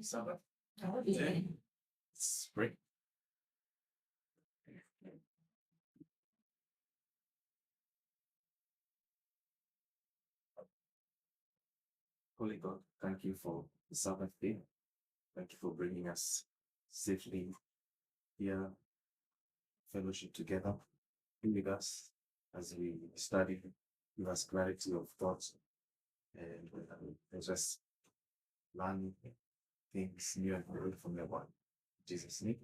Sabbath. Okay. Spring. Holy God, thank you for the Sabbath day. Thank you for bringing us safely here, fellowship together. Be with us as we study. Give us clarity of thoughts and just learn things new and old from your word. In Jesus' name.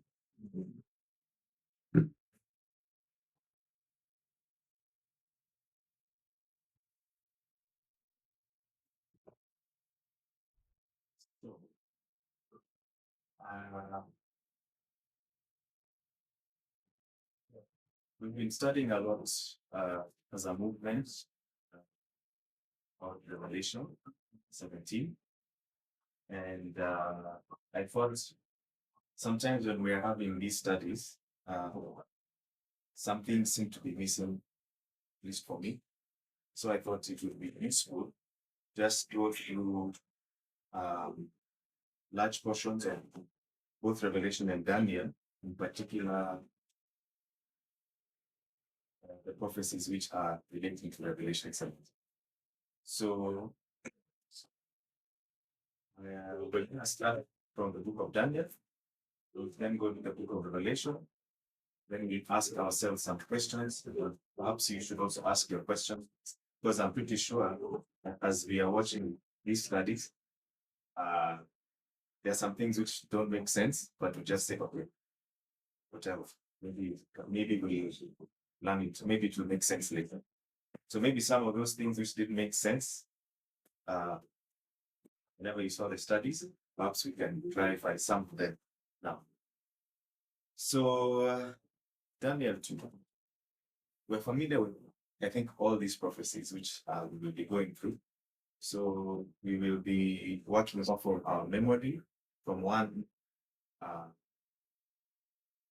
So, uh, we've been studying a lot as a movement about Revelation 17. And I thought sometimes when we're having these studies, something seemed to be missing, at least for me. So I thought it would be useful just go through large portions of both Revelation and Daniel, in particular the prophecies which are relating to Revelation 7. So we're going to start from the book of Daniel. We'll then go to the book of Revelation. Then we ask ourselves some questions. Perhaps you should also ask your questions, because I'm pretty sure that as we are watching these studies, there are some things which don't make sense, but we just say, okay, whatever. Maybe we learn it. Maybe it will make sense later. So maybe some of those things which didn't make sense, whenever you saw the studies, perhaps we can clarify some of them now. So Daniel 2. We're familiar with, I think, all these prophecies which we will be going through. So we will be working off of our memory from one.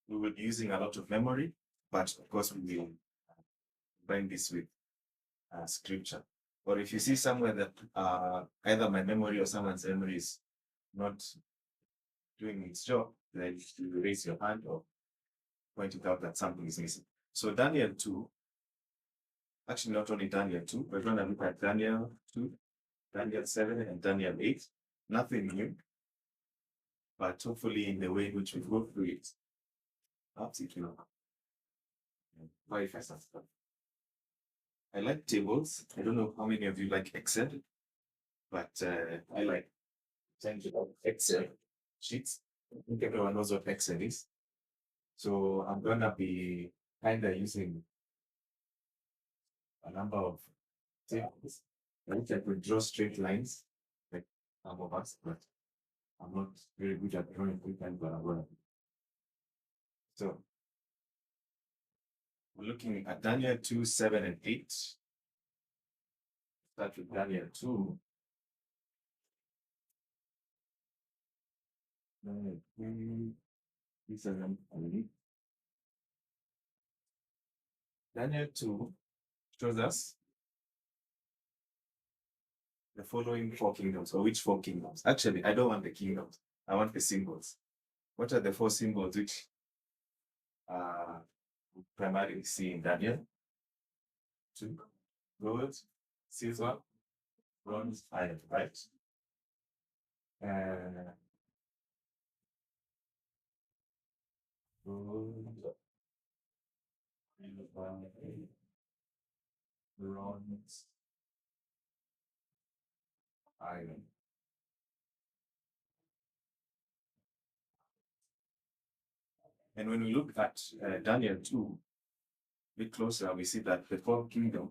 We will be using a lot of memory, but of course we will combine this with scripture. Or if you see somewhere that either my memory or someone's memory is not doing its job, then you raise your hand or point it out that something is missing. So Daniel 2, actually not only Daniel 2, we're going to look at Daniel 2, Daniel 7, and Daniel 8. Nothing new, but hopefully in the way in which we go through it, perhaps it will clarify some stuff. I like tables. I don't know how many of you like Excel, but I like Excel sheets. I think everyone knows what Excel is. So I'm gonna be kind of using a number of tables, which I could draw straight lines, like some of us, but I'm not very good at drawing straight lines, but I'm gonna. So we're looking at Daniel 2, 7, and 8. Start with Daniel 2. Daniel 2 shows us the following 4 kingdoms. Or which 4 kingdoms? Actually, I don't want the kingdoms. I want the symbols. What are the 4 symbols which we primarily see in Daniel? 2. Gold, silver, bronze, iron, right? Gold, silver, bronze, iron. And when we look at Daniel 2, a bit closer, we see that the 4th kingdom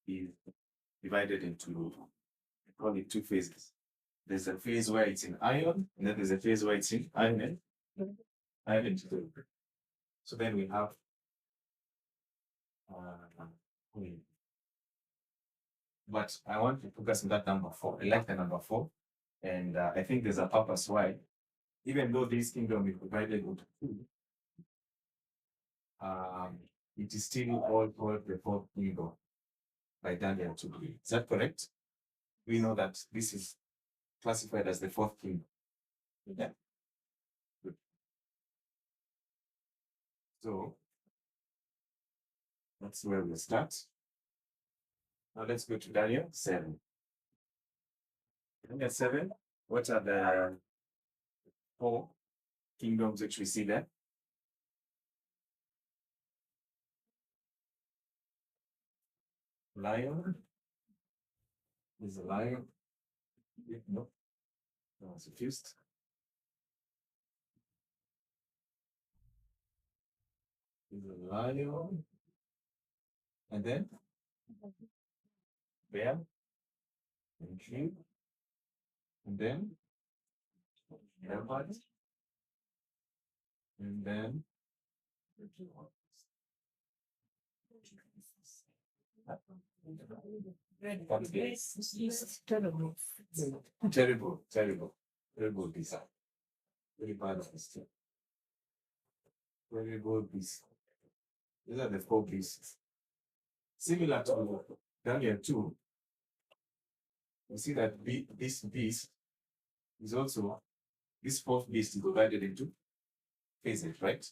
is divided into, we call it 2 phases. There's a phase where it's in iron, and then there's a phase where it's in iron and silver. So then we have but I want to focus on that number 4. I like the number 4, and I think there's a purpose why, even though this kingdom is divided into 2, it is still all called the 4th kingdom by Daniel 2. Is that correct? We know that this is classified as the 4th kingdom. Yeah. Good. So that's where we start. Now let's go to Daniel 7. Daniel 7, what are the 4 kingdoms which we see there? Lion. There's a lion. No, that was refused. There's a lion. And then bear. And king. And then leopard. And then Terrible. terrible beast. Very bad beast. Terrible beast. These are the 4 beasts. Similar to Daniel 2, you see that this beast is also, this 4th beast is divided into phases, right?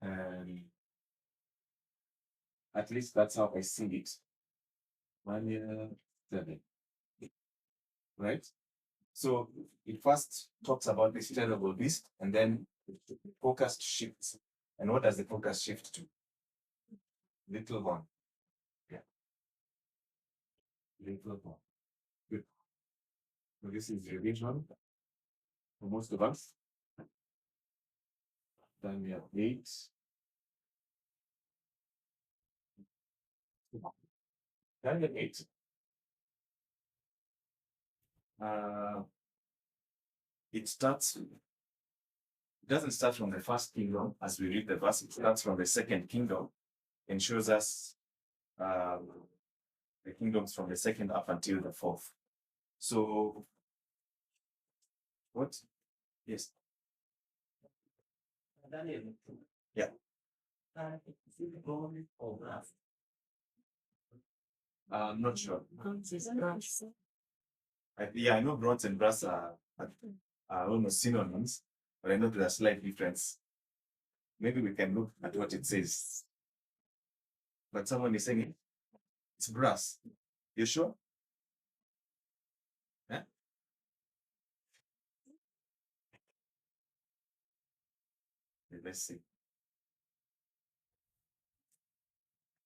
And at least that's how I see it. Daniel 7. Right? So it first talks about this terrible beast, and then the focus shifts. And what does the focus shift to? Little horn. Yeah. Little horn. Good. So this is religion for most of us. Daniel 8. Daniel 8. It starts, it doesn't start from the first kingdom as we read the verse, it starts from the second kingdom and shows us the kingdoms from the second up until the 4th. So, what? Yes. Yeah. I'm not sure. I know bronze and brass are almost synonyms, but I know there's a slight difference. Maybe we can look at what it says. But someone is saying it's brass. You sure? Yeah? Let's see.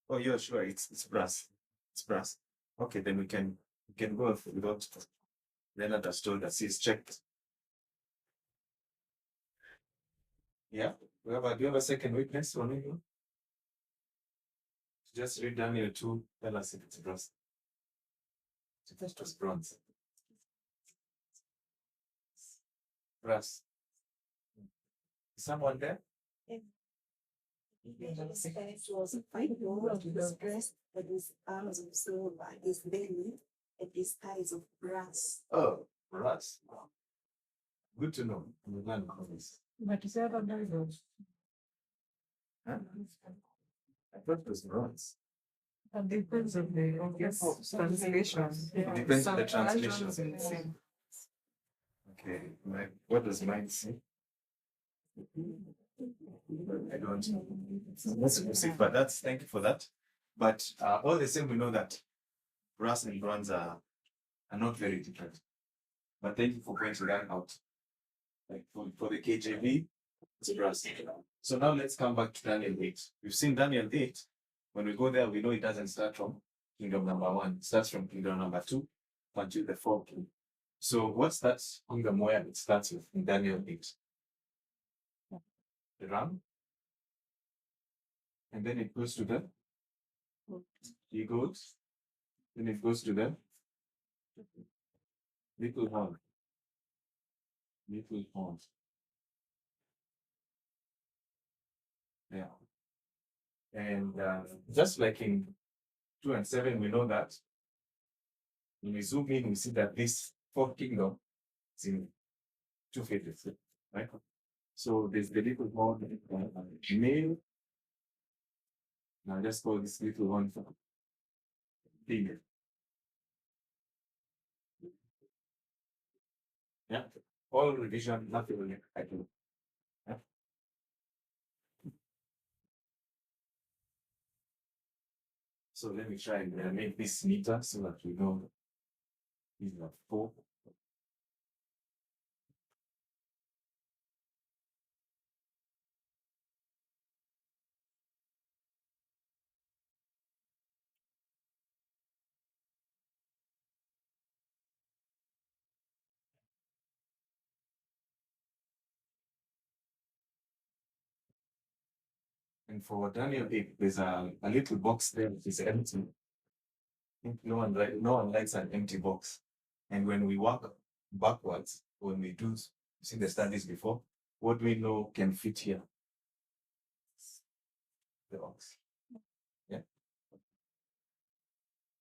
Oh, you're sure it's brass. It's brass. Okay, then we can go without Leonard has told us he's checked. Yeah. Do you have a second witness or anything? Just read Daniel 2, tell us if it's brass. It was bronze. Brass. Is someone there? Was a fight of his breast, and his arms of silver, his belly, and his thighs of brass. Oh, brass. Good to know. We learn this. But is that a Bible? Huh? I thought it was bronze. It depends on the translation. It depends on the Some translation. versions will say. Okay, what does mine say? I don't know. Let's proceed, but thank you for that. But all the same, we know that brass and bronze are not very different. But thank you for pointing that out. Like for the KJV, it's brass. So now let's come back to Daniel 8. We've seen Daniel 8. When we go there, we know it doesn't start from kingdom number 1. It starts from kingdom number 2 until the 4th king. So what's that kingdom where it starts with in Daniel 8? The ram. And then it goes to the eagles. Then it goes to the little horn. Little horn. Yeah. And just like in 2 and 7, we know that when we zoom in, we see that this 4th kingdom is in 2 phases, right? So there's the little horn, male. Now just call this little horn female. Yeah. all revision, nothing will I do. Yeah. So let me try and make this neater so that we know these are 4. And for Daniel 8, there's a little box there which is empty. No one likes an empty box. And when we walk backwards, when we do see the studies before, what we know can fit here. The box. Yeah.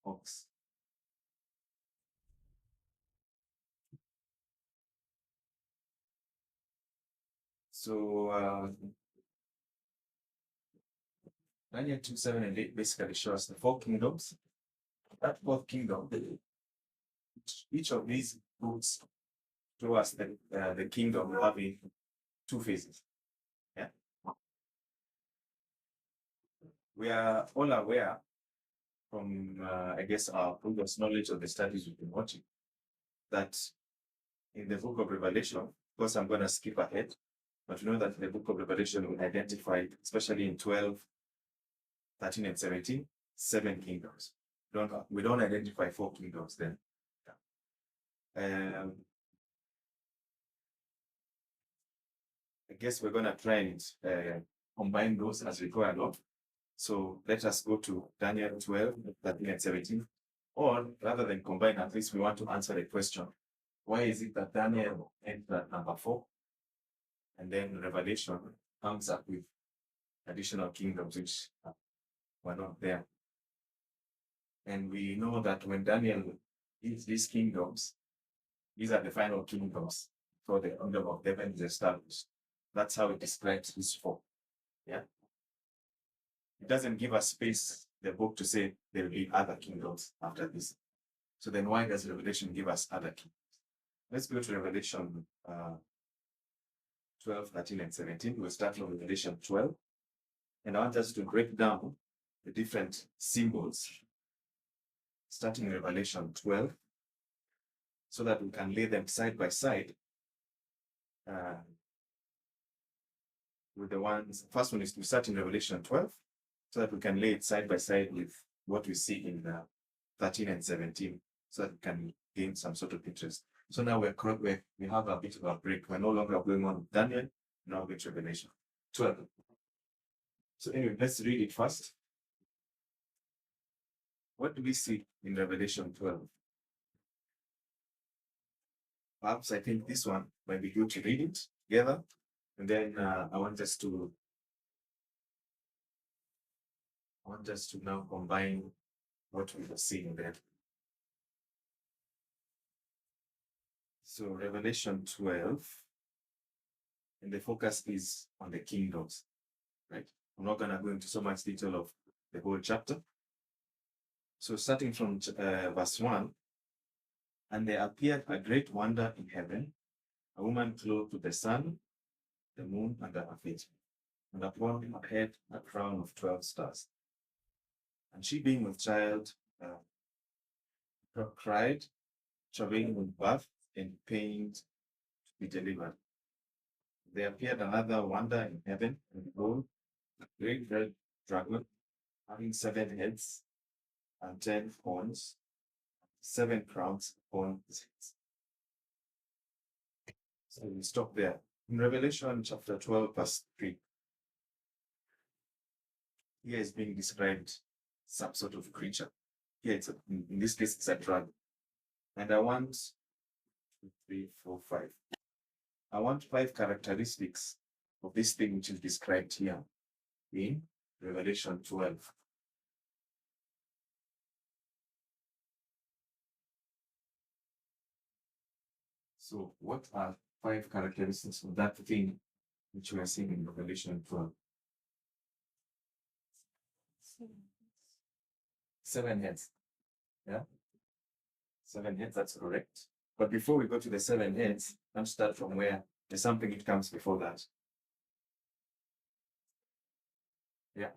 Box. So Daniel 2, 7, and 8 basically shows the 4 kingdoms. That 4th kingdom, each of these books show us the kingdom having 2 phases. Yeah. We are all aware from, I guess, our previous knowledge of the studies we've been watching, that in the book of Revelation, of course, I'm going to skip ahead, but you know that the book of Revelation will identify, especially in 12, 13, and 17, 7 kingdoms. We don't identify 4 kingdoms then. I guess we're going to try and combine those as we go along. So let us go to Daniel 12, 13, and 17. Or rather than combine, at least we want to answer the question, why is it that Daniel ends at number 4? And then Revelation comes up with additional kingdoms which were not there. And we know that when Daniel gives these kingdoms, these are the final kingdoms for the kingdom of heaven is established. That's how it describes these 4. Yeah. It doesn't give us space, the book, to say there will be other kingdoms after this. So then why does Revelation give us other kingdoms? Let's go to Revelation 12, 13, and 17. We'll start from Revelation 12. And I want us to break down the different symbols, starting in Revelation 12, so that we can lay them side by side with the ones. First one is to start in Revelation 12, so that we can lay it side by side with what we see in 13 and 17, so that we can gain some sort of interest. So now we have a bit of a break. We're no longer going on with Daniel, now with Revelation 12. So anyway, let's read it first. What do we see in Revelation 12? Perhaps I think this one might be good to read it together. And then I want us to now combine what we have seen there. So Revelation 12, and the focus is on the kingdoms, right? I'm not going to go into so much detail of the whole chapter. So starting from verse 1, and there appeared a great wonder in heaven, a woman clothed with the sun, the moon under her feet, and upon her head a crown of 12 stars. And she, being with child, cried, travailing with birth and pain to be delivered. There appeared another wonder in heaven, and behold, a great red dragon, having 7 heads and 10 horns, 7 crowns upon his heads. So we stop there. In Revelation chapter 12, verse 3, here is being described some sort of creature. Here, in this case, it's a dragon. And I want 2, 3, 4, 5. I want 5 characteristics of this thing which is described here in Revelation 12. So what are 5 characteristics of that thing which we are seeing in Revelation 12? 7 heads. Yeah? 7 heads, that's correct. But before we go to the 7 heads, let's start from where there's something that comes before that. Yeah,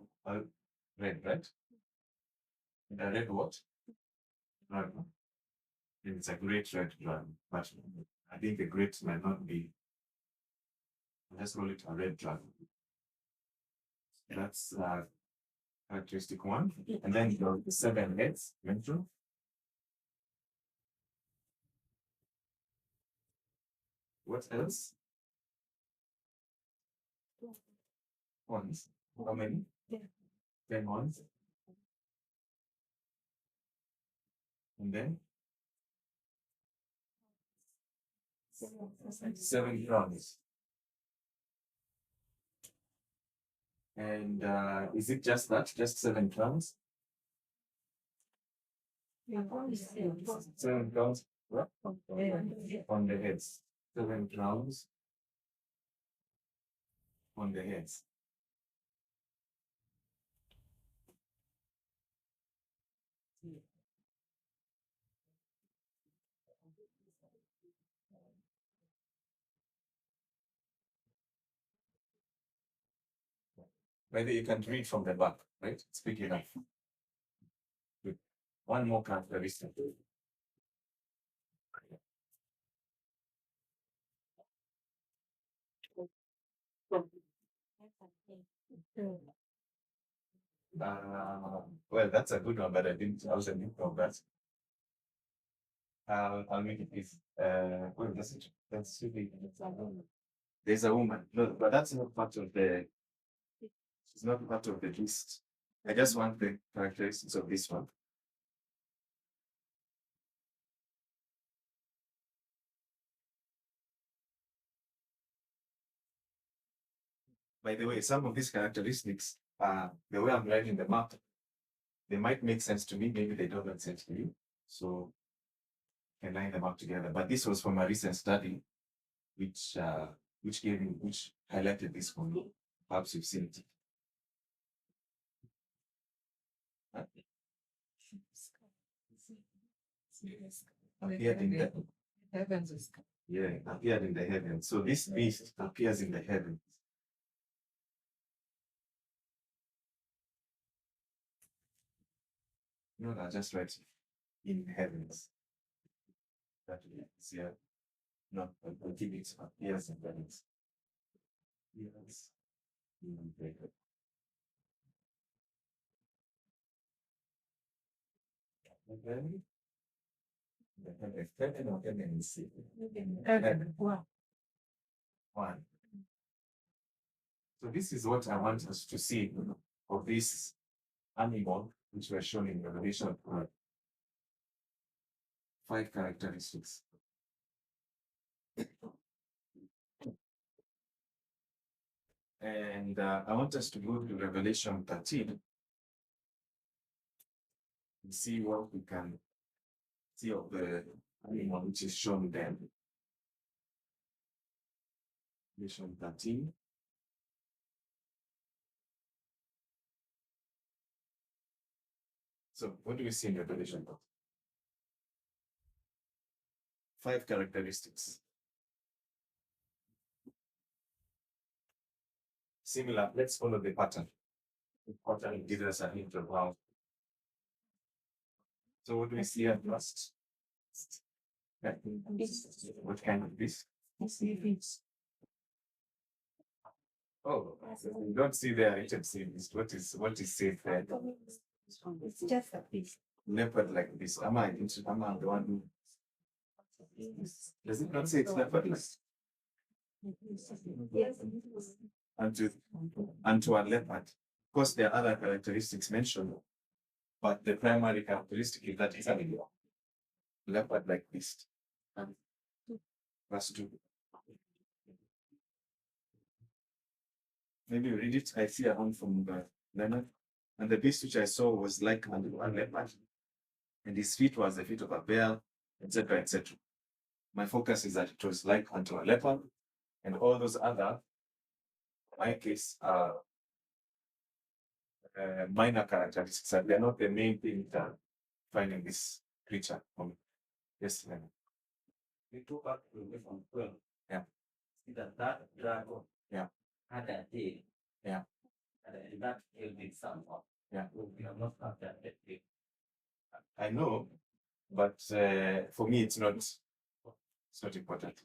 red, right? And a red what? Dragon. And it's a great red dragon, but I think the great might not be. Let's call it a red dragon. That's characteristic 1. And then the 7 heads mentioned. What else? Ones. How many? 10 ones. And then 7 crowns. And is it just that? Just 7 crowns? 7 crowns what? On the heads. 7 crowns on the heads. Maybe you can read from the back, right? Speak enough. Good. One more characteristic. Well, that's a good one, but I wasn't thinking of that. I'll make it this. Well, that's really, there's a woman. No, but that's not part of the. It's not part of the list. I just want the characteristics of this one. By the way, some of these characteristics, the way I'm writing them up, they might make sense to me, maybe they don't make sense to you. So I can line them up together. But this was from a recent study, which highlighted this one. Perhaps you've seen it. Appeared in the Heavens. yeah, appeared in the heavens. So this beast appears in the heavens. No, I just write in heavens. That is here. No, I'll give it appears in heavens. Yes. In the heavens. And then the heaven or heavens. Wow. One. So this is what I want us to see of this animal, which we're shown in Revelation 5 characteristics. And I want us to go to Revelation 13 and see what we can see of the animal which is shown there. Revelation 13. So what do we see in Revelation 13? 5 characteristics. Similar, let's follow the pattern. The pattern gives us a hint of how. So what do we see at first? Yeah. What kind of beast? Oh, you don't see the written beast. What is said there? It's just a piece. Leopard like this. Am I the one who does it not say it's leopard like? Yes. Unto a leopard. Of course, there are other characteristics mentioned, but the primary characteristic is that it's a leopard like beast. Verse 2. Maybe you read it. I see a one from Leonard. And the beast which I saw was like unto a leopard, and his feet was the feet of a bear, etc., etc. My focus is that it was like unto a leopard, and all those other, in my case, are minor characteristics, and they're not the main thing that finding this creature. Yes, Leonard. we took up from 12. Yeah. See that dragon. Yeah. Had a tail. Yeah. And that tail did somewhat. Yeah. We have not had that tail. I know, but for me, it's not important.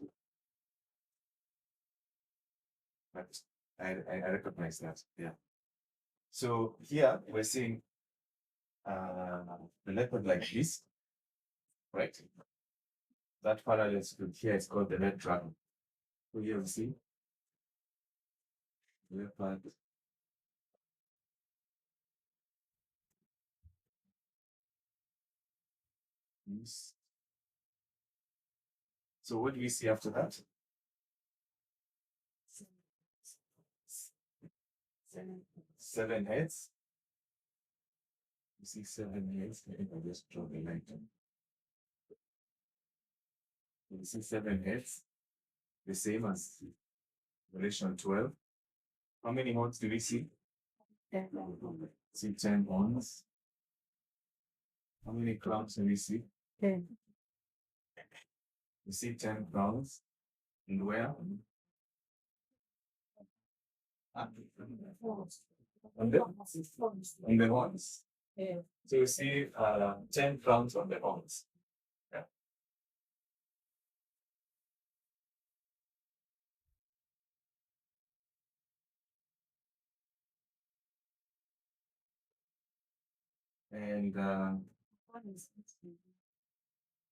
But I recognize that. Yeah. So here we're seeing the leopard like this, right? That parallel strip here is called the red dragon. So here we see leopard. Yes. So what do we see after that? Seven heads. You see 7 heads. I think I'll just draw the line. You see 7 heads, the same as relation 12. How many horns do we see? See 10 horns. How many crowns do we see? 10. You see 10 crowns. And where? On the horns. Yeah. So you see 10 crowns on the horns. Yeah. And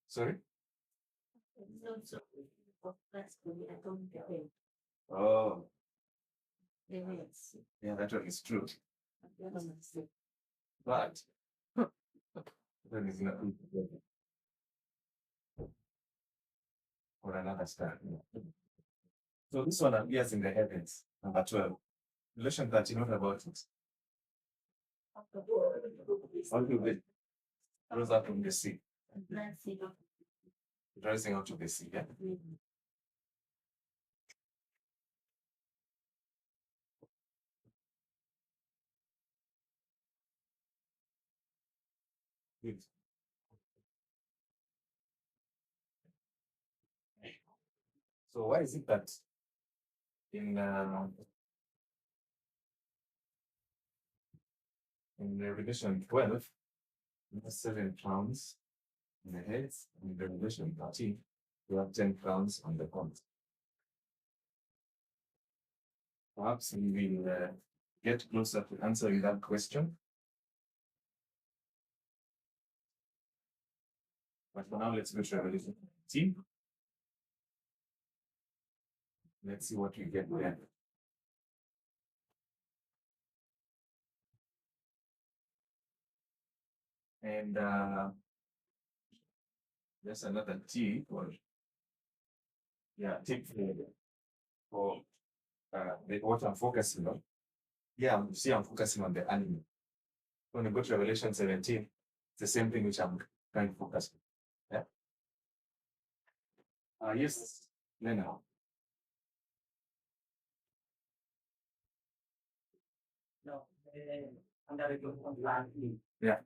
sorry? Oh, yeah, that one is true. But that is not for another star. So this one appears in the heavens, number 12. Relation 13, what about it? What will it rose up from the sea? Rising out of the sea, yeah? Good. So why is it that in Revelation 12, we have 7 crowns on the heads, and in Revelation 13, we have 10 crowns on the horns? Perhaps we will get closer to answering that question. But for now, let's go to Revelation 13. Let's see what we get there. And there's another T for, yeah, tip for what I'm focusing on. Yeah, I'm focusing on the animal. When you go to Revelation 17, it's the same thing which I'm trying to focus on. Yeah. Yes, Lena. No, under the good plan. Yeah.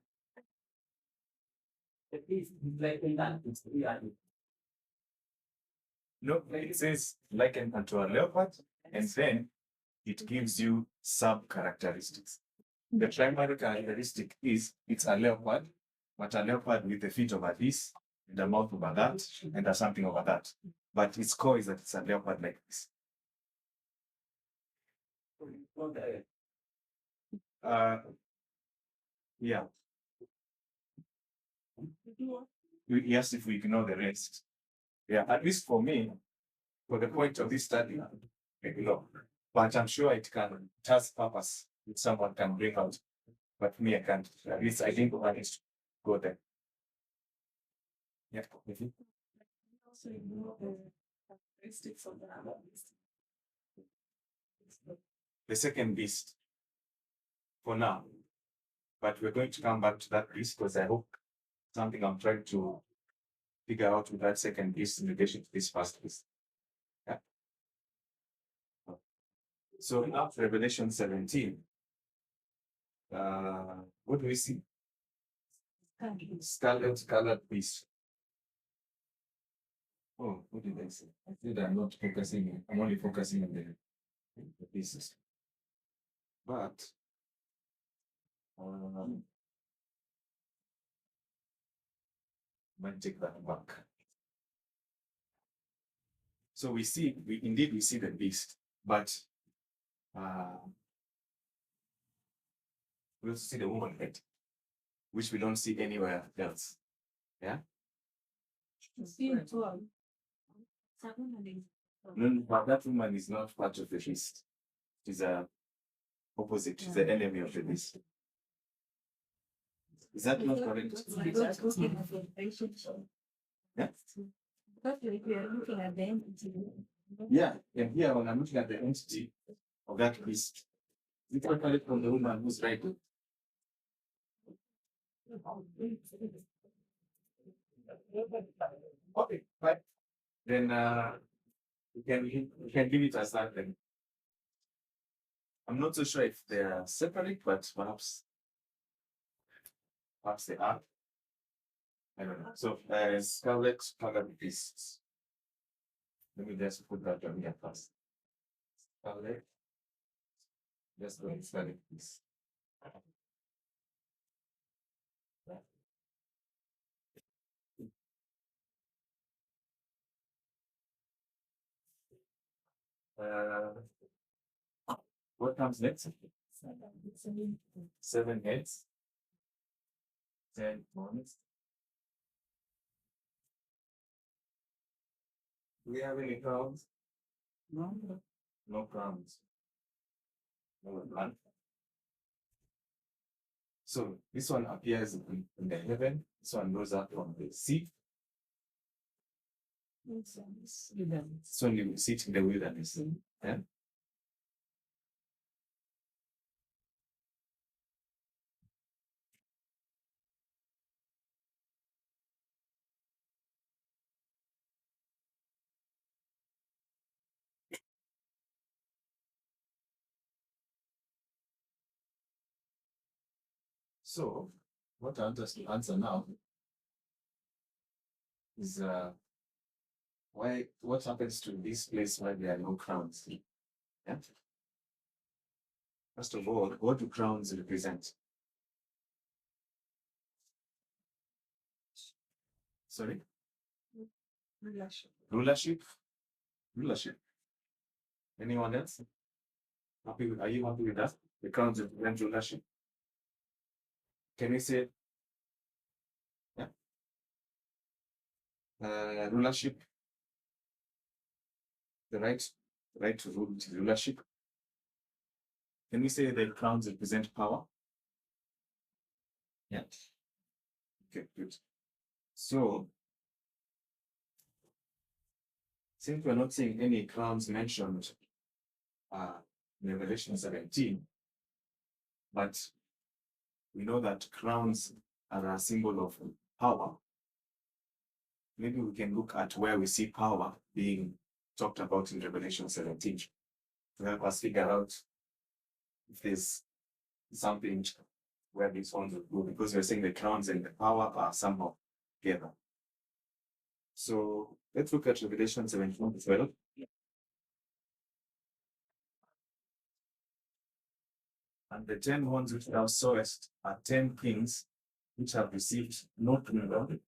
At least like in that, it's reality. No, it says likened unto a leopard, and then it gives you some characteristics. The primary characteristic is it's a leopard, but a leopard with the feet over this, and the mouth over that, and there's something over that. But its core is that it's a leopard like this. Yeah. Yes, if we ignore the rest. Yeah, at least for me, for the point of this study, maybe no. But I'm sure it has purpose that someone can bring out. But me, I can't. At least I didn't manage to go there. Yeah. Also, ignore the characteristics of the other beast. The second beast for now. But we're going to come back to that beast because I hope something I'm trying to figure out with that second beast in relation to this first beast. Yeah. So after Revelation 17, what do we see? Scarlet beast. Oh, what did I say? I said I'm not focusing, I'm only focusing on the pieces. But might take that back. So we see, we see the beast, but we also see the woman head, which we don't see anywhere else. Yeah? No, but that woman is not part of the beast. She's a opposite, she's the enemy of the beast. Is that not correct? Yeah? Yeah, and here when I'm looking at the entity of that beast, it's totally from the woman who's right. Okay, right. Then you can leave it as that then. I'm not so sure if they are separate, but perhaps they are. I don't know. So scarlet colored beasts. Let me just put that on here first. Scarlet. Just go scarlet beast. What comes next? 7 heads. 10 horns. Do we have any crowns? No. No crowns. No none. So this one appears in the heaven. This one goes up from the sea. This one you sit in the wilderness. Yeah. So what I want us to answer now is what happens to this place where there are no crowns? Yeah. First of all, what do crowns represent? Sorry? Rulership. Anyone else? Are you happy with that? The crowns represent rulership. Can we say yeah? Rulership. The right to rule is rulership. Can we say the crowns represent power? Yeah. Okay, good. So since we're not seeing any crowns mentioned in Revelation 17, but we know that crowns are a symbol of power, maybe we can look at where we see power being talked about in Revelation 17 to help us figure out if there's something where these ones would go, because we're saying the crowns and the power are somehow together. So let's look at Revelation 17:12. And the 10 horns which thou sawest are 10 kings which have received no kingdom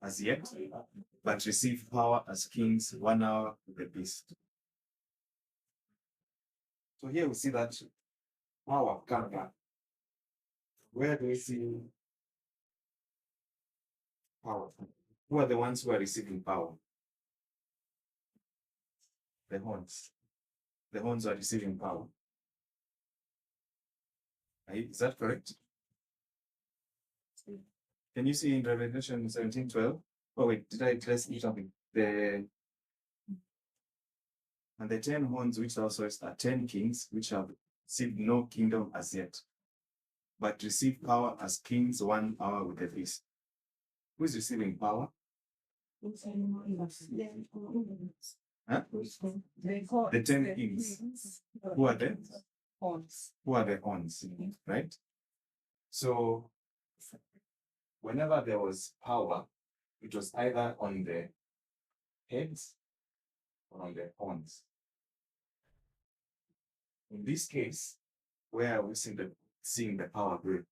as yet, but receive power as kings 1 hour with the beast. So here we see that power comes back. Where do we see power? Who are the ones who are receiving power? The horns. The horns are receiving power. Is that correct? Can you see in Revelation 17:12? Oh wait, did I see something? And the 10 horns which thou sawest are 10 kings which have received no kingdom as yet, but receive power as kings 1 hour with the beast. Who is receiving power? Huh? The 10 kings. Who are they? Who are the horns? Right? So whenever there was power, it was either on the heads or on the horns. In this case, where are we seeing the power going?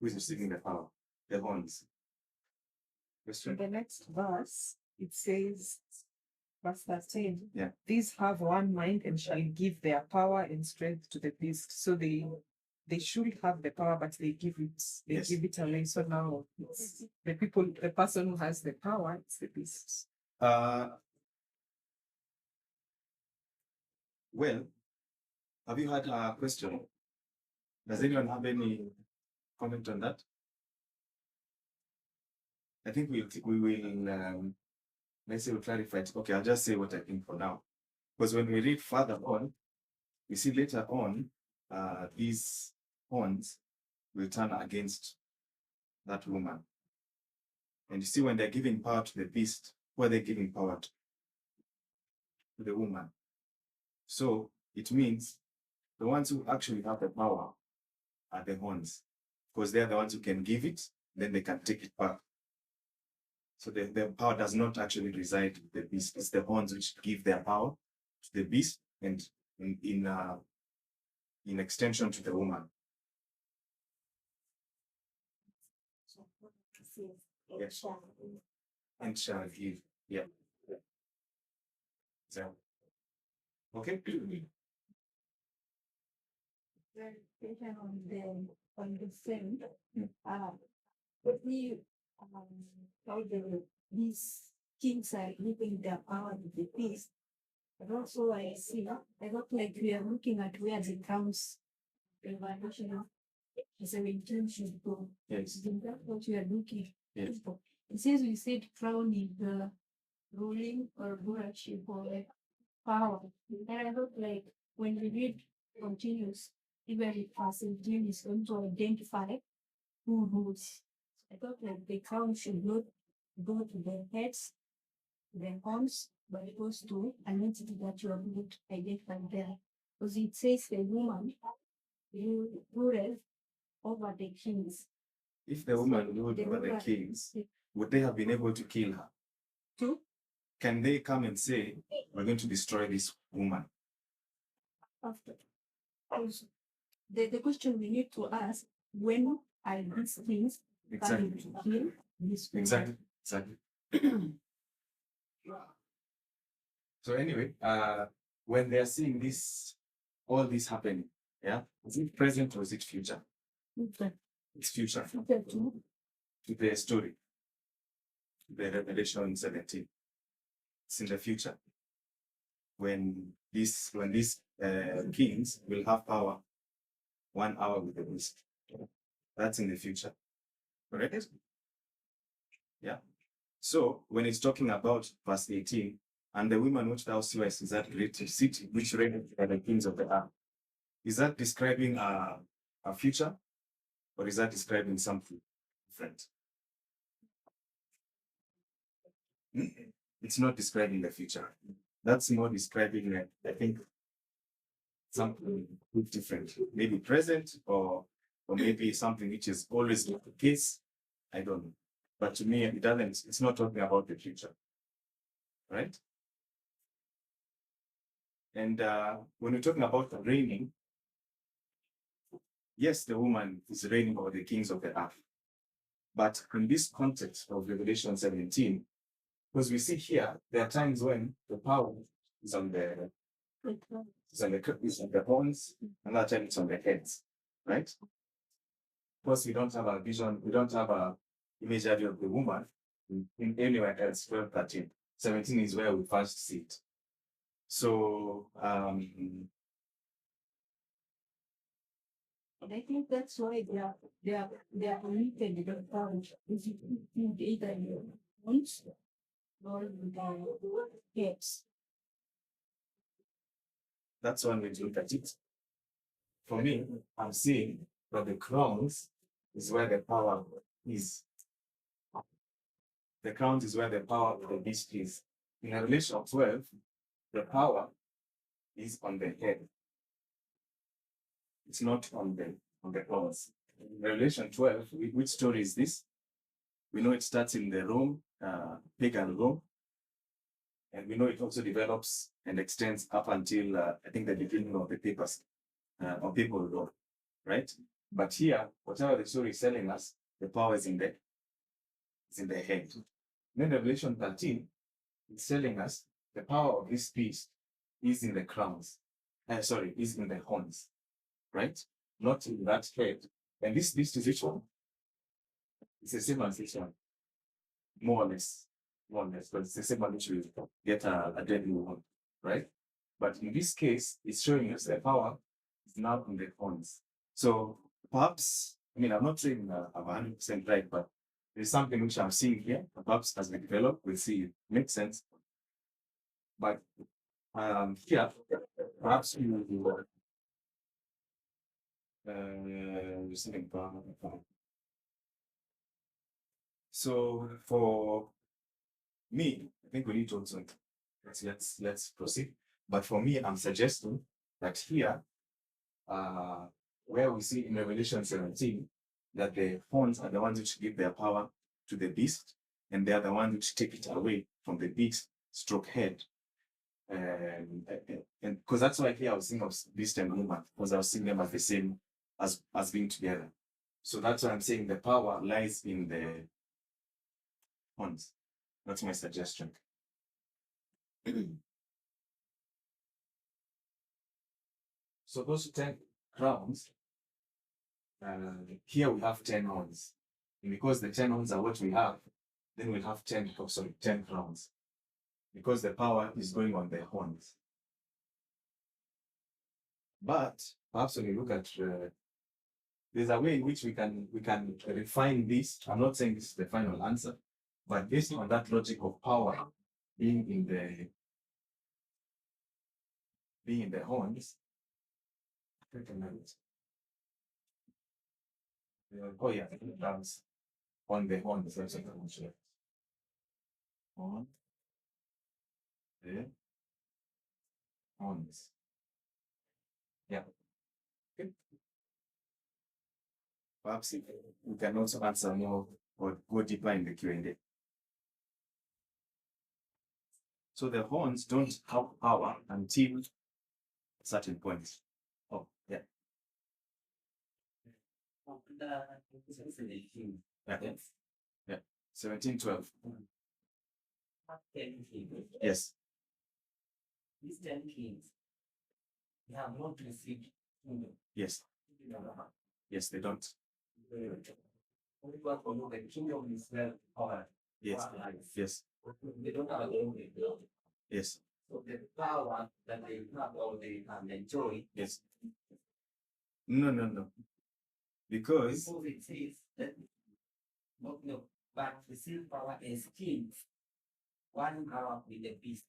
Who is receiving the power? The horns. In Question? the next verse, it says, verse 13. Yeah. These have one mind and shall give their power and strength to the beast. So they should have the power, but they give Yes. it away. So now it's the person who has the power, it's the beast. Well, have you had a question? Does anyone have any comment on that? I think we will let's say we'll clarify it. Okay, I'll just say what I think for now. Because when we read further on, we see later on these horns will turn against that woman. And you see when they're giving power to the beast, who are they giving power to? To the woman. So it means the ones who actually have the power are the horns, because they're the ones who can give it, then they can take it back. So the power does not actually reside with the beast. It's the horns which give their power to the beast and in extension to the woman. Yes. And shall give. Yeah. So, okay. Clarification on the same. Mm. We how these kings are giving their power to the beast. But also I look like we are looking at where the crowns Revelation 17 should go. Yes. Is that what we are looking Yes. for? It says we said crown is the ruling or rulership or like power. And I look like when we read continues, even verse 17 is going to identify who rules. I thought like the crown should not go to the heads, the horns, but it goes to an entity that you are going to identify there. Because it says the woman ruled over the kings. If the woman ruled The over the ruler- kings, would they have been able to kill her? Two, Can they come and say, we're going to destroy this woman? after. Also, the question we need to ask, when are these things Exactly. coming to kill this woman? Exactly. Exactly. So anyway, when they are seeing this, all this happening, yeah, is it present or is it future? Okay. It's future Okay, two. to the story, the Revelation 17. It's in the future when these kings will have power 1 hour with the beast. That's in the future, correct? Yeah. So when it's talking about verse 18, and the woman which thou sewest is that great city which reigneth by the kings of the earth. Is that describing a future, or is that describing something different? It's not describing the future. That's more describing, I think, something different. Maybe present or maybe something which is always the case. I don't know. But to me, it's not talking about the future. Right? And when we're talking about reigning, yes, the woman is reigning over the kings of the earth. But in this context of Revelation 17, because we see here, there are times when the power is on the horns, and that time it's on the heads, right? Of course, we don't have a vision, we don't have a imagery of the woman in anywhere else. 12, 13, 17 is where we first see it. So And I think that's why they are limited in the power. If you put either your horns or the heads. that's one way to look at it. For me, I'm seeing that the crowns is where the power is. The crown is where the power of the beast is. In Revelation 12, the power is on the head. It's not on the horns. In Revelation 12, which story is this? We know it starts in the room pagan Rome. And we know it also develops and extends up until I think the beginning of the papacy or papal Rome, right? But here, whatever the story is telling us, the power is in the head. Then Revelation 13 is telling us the power of this beast is in the crowns. Is in the horns, right? Not in that head. And this beast is which one? It's the same as this one, more or less, but it's the same one which will get a deadly wound, right? But in this case, it's showing us the power is now in the horns. So perhaps, I mean, I'm not saying I'm 100% right, but there's something which I'm seeing here. Perhaps as we develop, we'll see it makes sense. But here, perhaps you receiving power. So for me, I think we need to also let's proceed. But for me, I'm suggesting that here, where we see in Revelation 17 that the horns are the ones which give their power to the beast, and they are the ones which take it away from the beast stroke head. And because that's why here I was thinking of beast and woman, because I was seeing them as the same as being together. So that's why I'm saying the power lies in the horns. That's my suggestion. So those 10 crowns, here we have 10 horns. And because the 10 horns are what we have, then we'll have 10 crowns. Because the power is going on the horns. But perhaps when you look at there's a way in which we can refine this. I'm not saying this is the final answer, but based on that logic of power being in the horns. Oh yeah, that's on the horns. That's what I'm sure. On the horns. Yeah. Okay. Perhaps we can also answer more or go deeper in the Q&A. So the horns don't have power until certain points. Oh, yeah. Yeah. 1712. Yes. These 10 kings, they have not received kingdom. Yes. Yes, they don't. Only one for the kingdom is well power. Yes. Yes. They don't have all the power. Yes. So the power that they have all they can enjoy. Yes. No. Because It says that no, but receive power as kings. One power with the beast.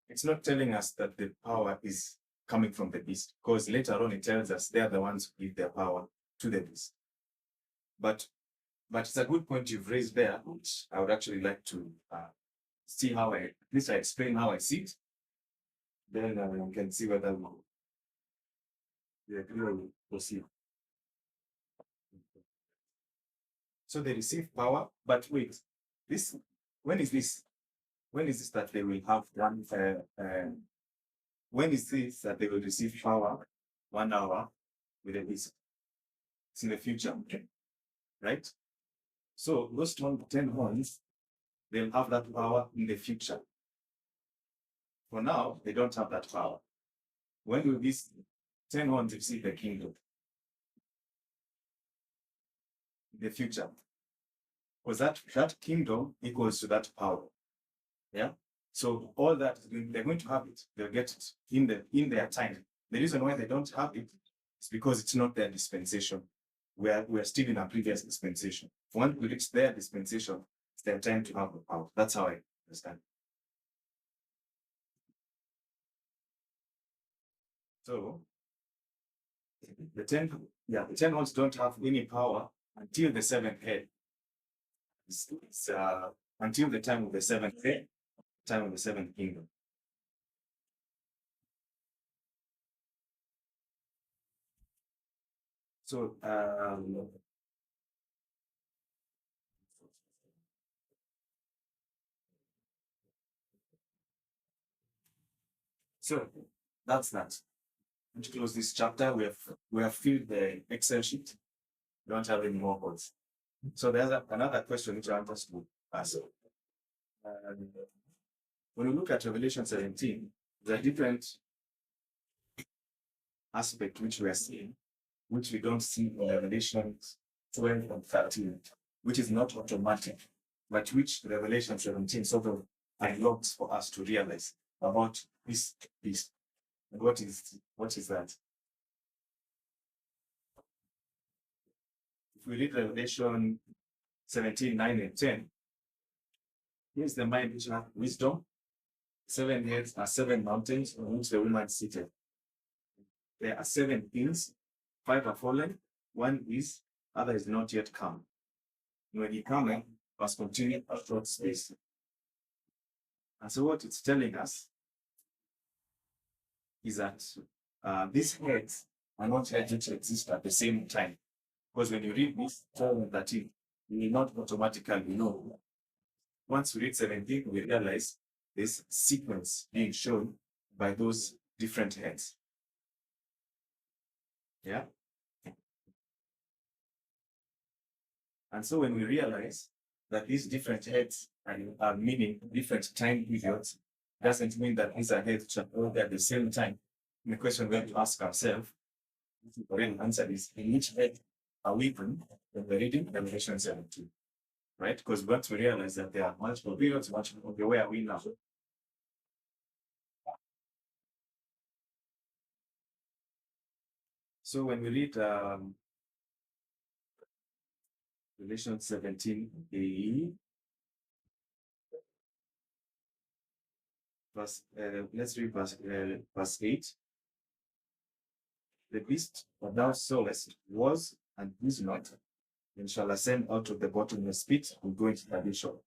it's not telling us that the power is coming from the beast, because later on it tells us they are the ones who give their power to the beast. But it's a good point you've raised there, which I would actually like to see how at least I explain how I see it. Then we can see whether we agree or proceed. So they receive power, but wait, when is this? When is this that they will have one? When is this that they will receive power 1 hour with the beast? It's in the future, okay? Right? So those 10 horns, they'll have that power in the future. For now, they don't have that power. When will these 10 horns receive the kingdom? In the future. Because that kingdom equals to that power. Yeah? So all that, they're going to have it. They'll get it in their time. The reason why they don't have it is because it's not their dispensation. We're still in a previous dispensation. Once we reach their dispensation, it's their time to have the power. That's how I understand. So the 10 horns don't have any power until the 7th head. It's until the time of the 7th head, time of the 7th kingdom. So So that's that. And to close this chapter, we have filled the Excel sheet. We don't have any more codes. So there's another question which I want us to ask. When we look at Revelation 17, there are different aspects which we are seeing, which we don't see in Revelation 12 and 13, which is not automatic, but which Revelation 17 sort of unlocks for us to realize about this beast. And what is that? If we read Revelation 17, 9 and 10, here's the mind which has wisdom. 7 heads are 7 mountains on which the woman is seated. There are 7 kings, 5 are fallen, 1 is, other is not yet come. When he comes, must continue a short space. And so what it's telling us is that these heads are not heads which exist at the same time. Because when you read this 12 and 13, you will not automatically know. Once we read 17, we realize this sequence being shown by those different heads. Yeah. And so when we realize that these different heads are meaning different time periods, doesn't mean that these are heads which are all at the same time. And the question we have to ask ourselves, the real answer is, in which head are we in when we're reading Revelation 17? Right? Because once we realize that there are multiple periods, multiple, okay, where are we now? So when we read Revelation 17a, let's read verse 8. The beast that thou sawest was and is not, and shall ascend out of the bottomless pit and go into perdition.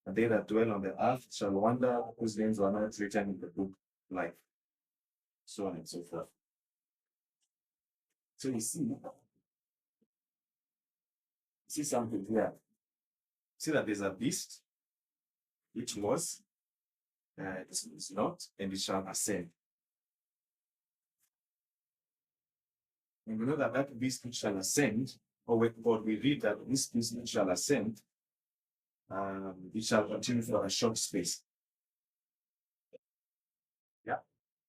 And they that dwell on the earth shall wonder whose names were not written in the book of life. So on and so forth. So you see something here. See that there's a beast, which was, it is not, and it shall ascend. And we know that that beast which shall ascend, or we read that this beast which shall ascend, it shall continue for a short space. Yeah.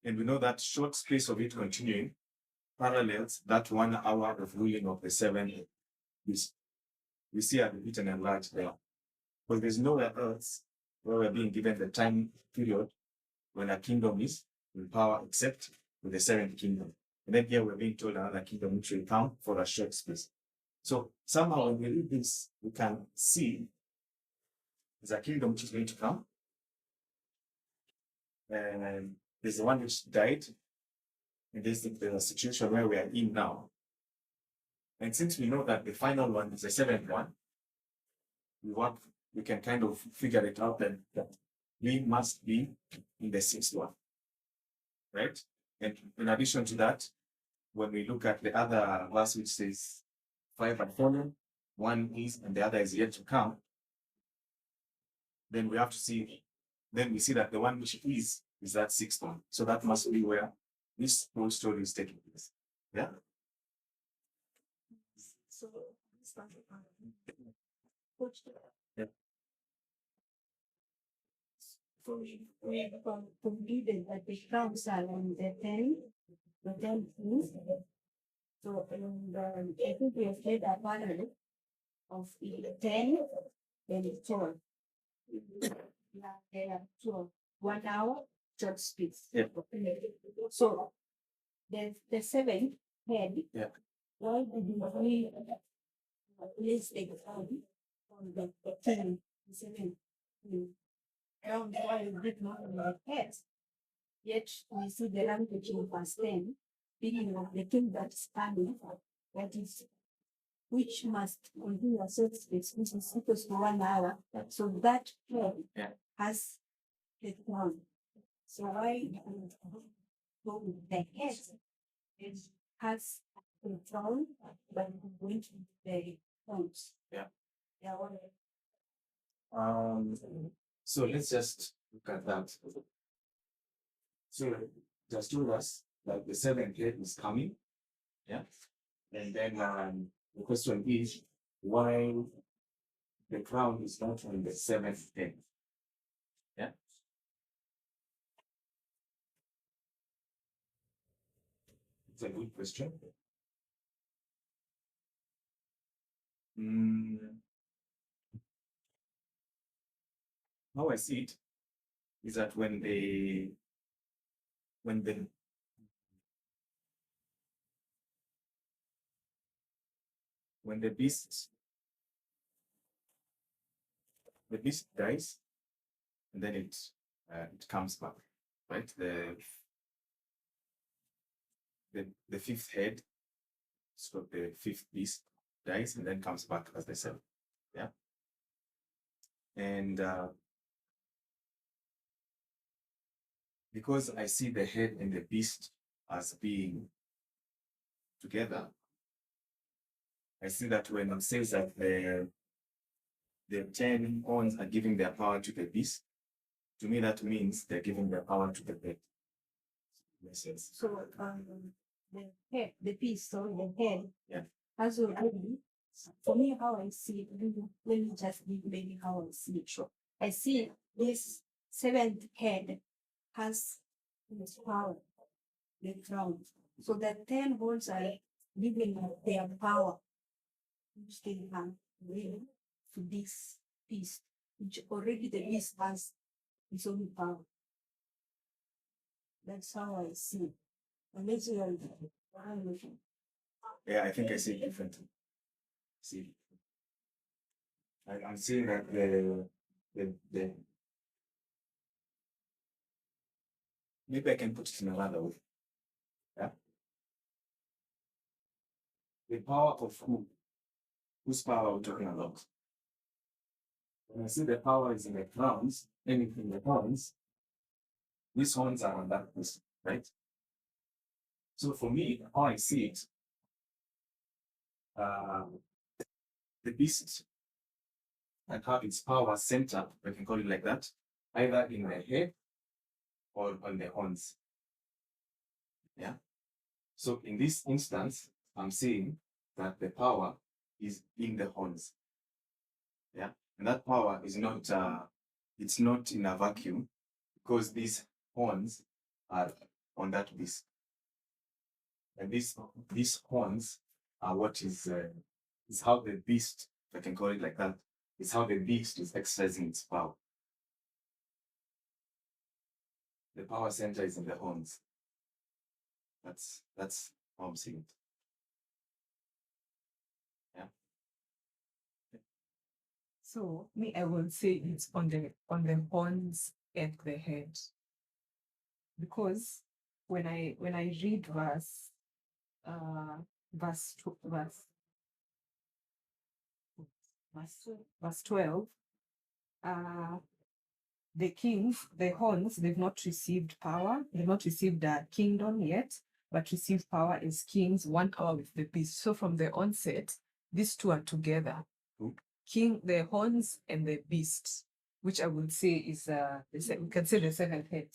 And we know that short space of it continuing parallels that 1 hour of ruling of the 7 beasts. We see it written and large there. Because there's nowhere else where we're being given the time period when a kingdom is in power except with the 7th kingdom. And then here we're being told another kingdom which will come for a short space. So somehow when we read this, we can see there's a kingdom which is going to come. And there's the one which died. And there's a situation where we are in now. And since we know that the final one is the 7th one, we can kind of figure it out that we must be in the 6th one. Right? And in addition to that, when we look at the other verse which says 5 are fallen, 1 is, and the other is yet to come, then we have to see, then we see that the one which is that 6th one. So that must be where this whole story is taking place. Yeah? So, Yeah. So we concluded that the crowns are on the 10 kings. So, I think we have made a parallel of 10 and 12. Yeah, there are 12. 1 hour, short space. Yeah. So, the 7th head. Yeah. Why did we place the crown on the 10, the 7th? Why is it not on the head? Yet we see the language in verse 10, speaking of the king that is coming, that is, which must continue a short space, which is equal to 1 hour. So that head has the crown. So why go with the head? It has the crown, but going to the crowns. Yeah. Yeah. So let's just look at that. So just told us that the seventh head is coming. Yeah. And then the question is why the crown is not on the seventh head. Yeah. It's a good question. How I see it is that when the beast dies, and then it comes back, right? The fifth head, so the fifth beast dies and then comes back as the seventh. Yeah. And because I see the head and the beast as being together, I see that when it says that the 10 horns are giving their power to the beast, to me that means they're giving their power to the head. Makes sense. So the head, the piece, or the head, Yeah. has already. For me, how I see it, let me just give maybe how I see it. Sure. I see this seventh head has its power, the crown. So the 10 horns are giving their power, which they have really to this beast, which already the beast has its own power. That's how I see it. Unless you are looking. Yeah, I think I see it differently. See, I'm seeing that the maybe I can put it in another way. Yeah. The power of who? Whose power are we talking about? When I see the power is in the crowns, anything in the horns, these horns are on that person, right? So for me, how I see it, the beast and have its power center, I can call it like that, either in the head or on the horns. Yeah. So in this instance, I'm saying that the power is in the horns. Yeah. And that power is not it's not in a vacuum, because these horns are on that beast. And these horns are what is how the beast, if I can call it like that, is how the beast is exercising its power. The power center is in the horns. That's how I'm seeing it. Yeah. So me, I will say it's on the horns and the head. Because when I read verse 12, the kings, the horns, they've not received power, they've not received a kingdom yet, but received power as kings, 1 hour with the beast. So from the onset, these two are together. King, the horns and the beast, which I would say is we can say the seventh head,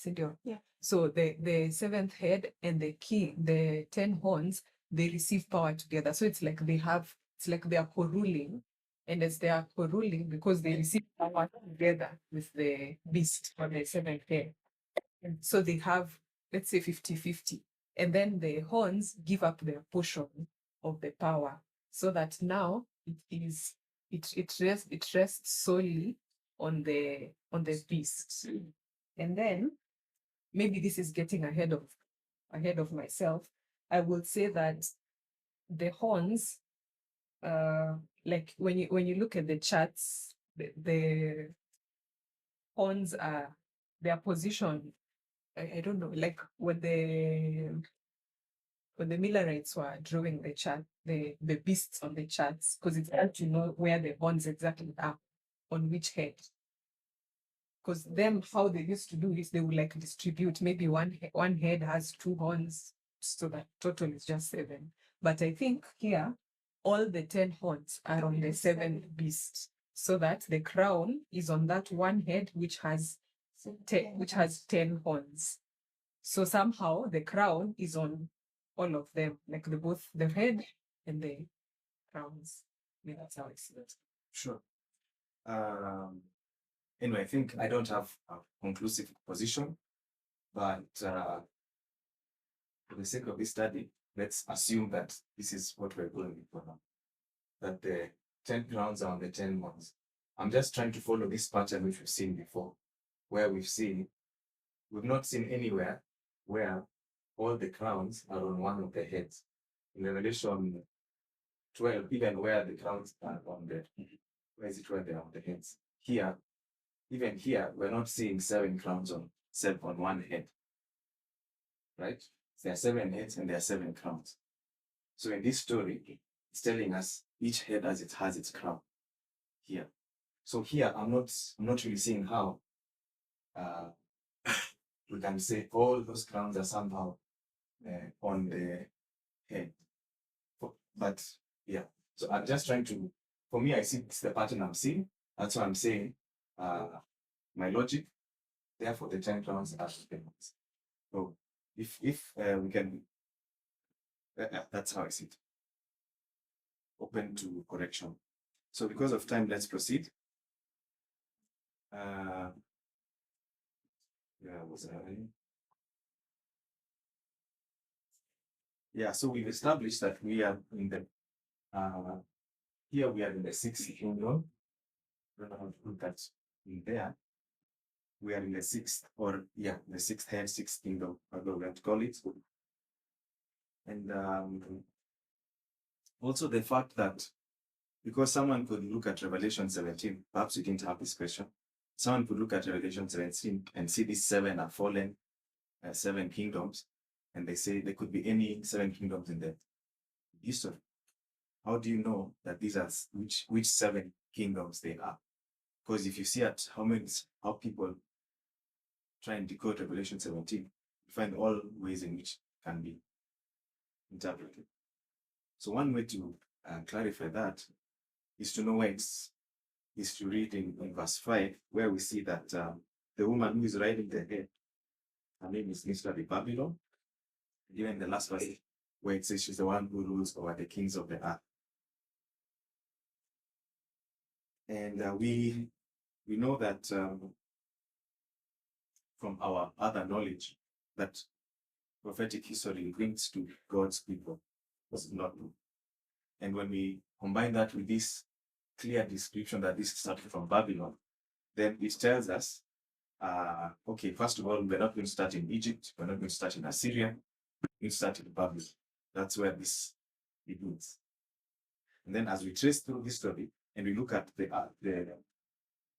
Yeah. So the seventh head and the king, the 10 horns, they receive power together. So it's like they are co-ruling. And as they are co-ruling, because they receive power together with the beast or the seventh head. And so they have, let's say, 50-50. And then the horns give up their portion of the power, so that now it rests solely on the beast. And then maybe this is getting ahead of myself. I will say that the horns, like when you look at the charts, the horns are their position. I don't know, like when the Millerites were drawing the chart, the beasts on the charts, because it's hard to know where the horns exactly are, on which head. Because them, how they used to do is they would like distribute, maybe one head has 2 horns, so that total is just 7. But I think here, all the 10 horns are on the 7 beasts, so that the crown is on that one head which has 10 horns. So somehow the crown is on all of them, like both the head and the crowns. Yeah, that's how I see it. Sure. Anyway, I think I don't have a conclusive position, but for the sake of this study, let's assume that this is what we're going with for now. That the 10 crowns are on the 10 ones. I'm just trying to follow this pattern which we've seen before, where we've not seen anywhere where all the crowns are on one of the heads. In Revelation 12, even where the crowns are on the, where is it where they are on the heads? Here, even here, we're not seeing 7 crowns on one head. Right? There are 7 heads and there are 7 crowns. So in this story, it's telling us each head has its crown here. So here, I'm not really seeing how we can say all those crowns are somehow on the head. But yeah, so I'm just trying to, for me, I see it's the pattern I'm seeing. That's why I'm saying my logic. Therefore, the 10 crowns are the ones. So if we can, that's how I see it. Open to correction. So because of time, let's proceed. Yeah, so we've established that we are in the here we are in the 6th kingdom. I don't know how to put that in there. We are in the 6th, or yeah, the 6th head, 6th kingdom, whatever we have to call it. And also the fact that because someone could look at Revelation 17, perhaps you didn't have this question. Someone could look at Revelation 17 and see these 7 are fallen, 7 kingdoms, and they say there could be any 7 kingdoms in the history. How do you know that these are which 7 kingdoms they are? Because if you see at how people try and decode Revelation 17, you find all ways in which it can be interpreted. So one way to clarify that is to know where is to read in verse 5, where we see that the woman who is riding the head, her name is literally Babylon. Even the last verse where it says she's the one who rules over the kings of the earth. And we know that from our other knowledge that prophetic history links to God's people was not true. And when we combine that with this clear description that this started from Babylon, then it tells us, okay, first of all, we're not going to start in Egypt, we're not going to start in Assyria, we'll start in Babylon. That's where this begins. And then as we trace through history and we look at the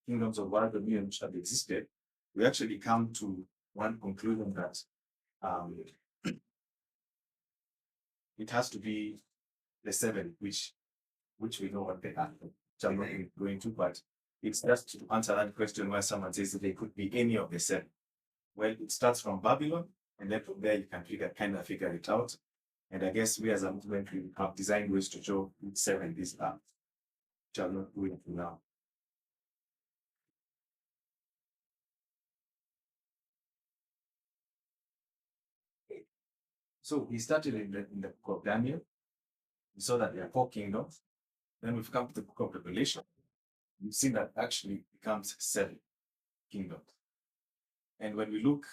kingdoms of world dominion which have existed, we actually come to one conclusion that it has to be the 7, which we know what they are, which I'm not going to, but it's just to answer that question where someone says that they could be any of the 7. Well, it starts from Babylon, and then from there you can kind of figure it out. And I guess we as a movement, we have designed ways to show which 7 these are, which I'm not going to now. So we started in the book of Daniel. We saw that there are 4 kingdoms. Then we've come to the book of Revelation. We've seen that actually it becomes 7 kingdoms. And when we look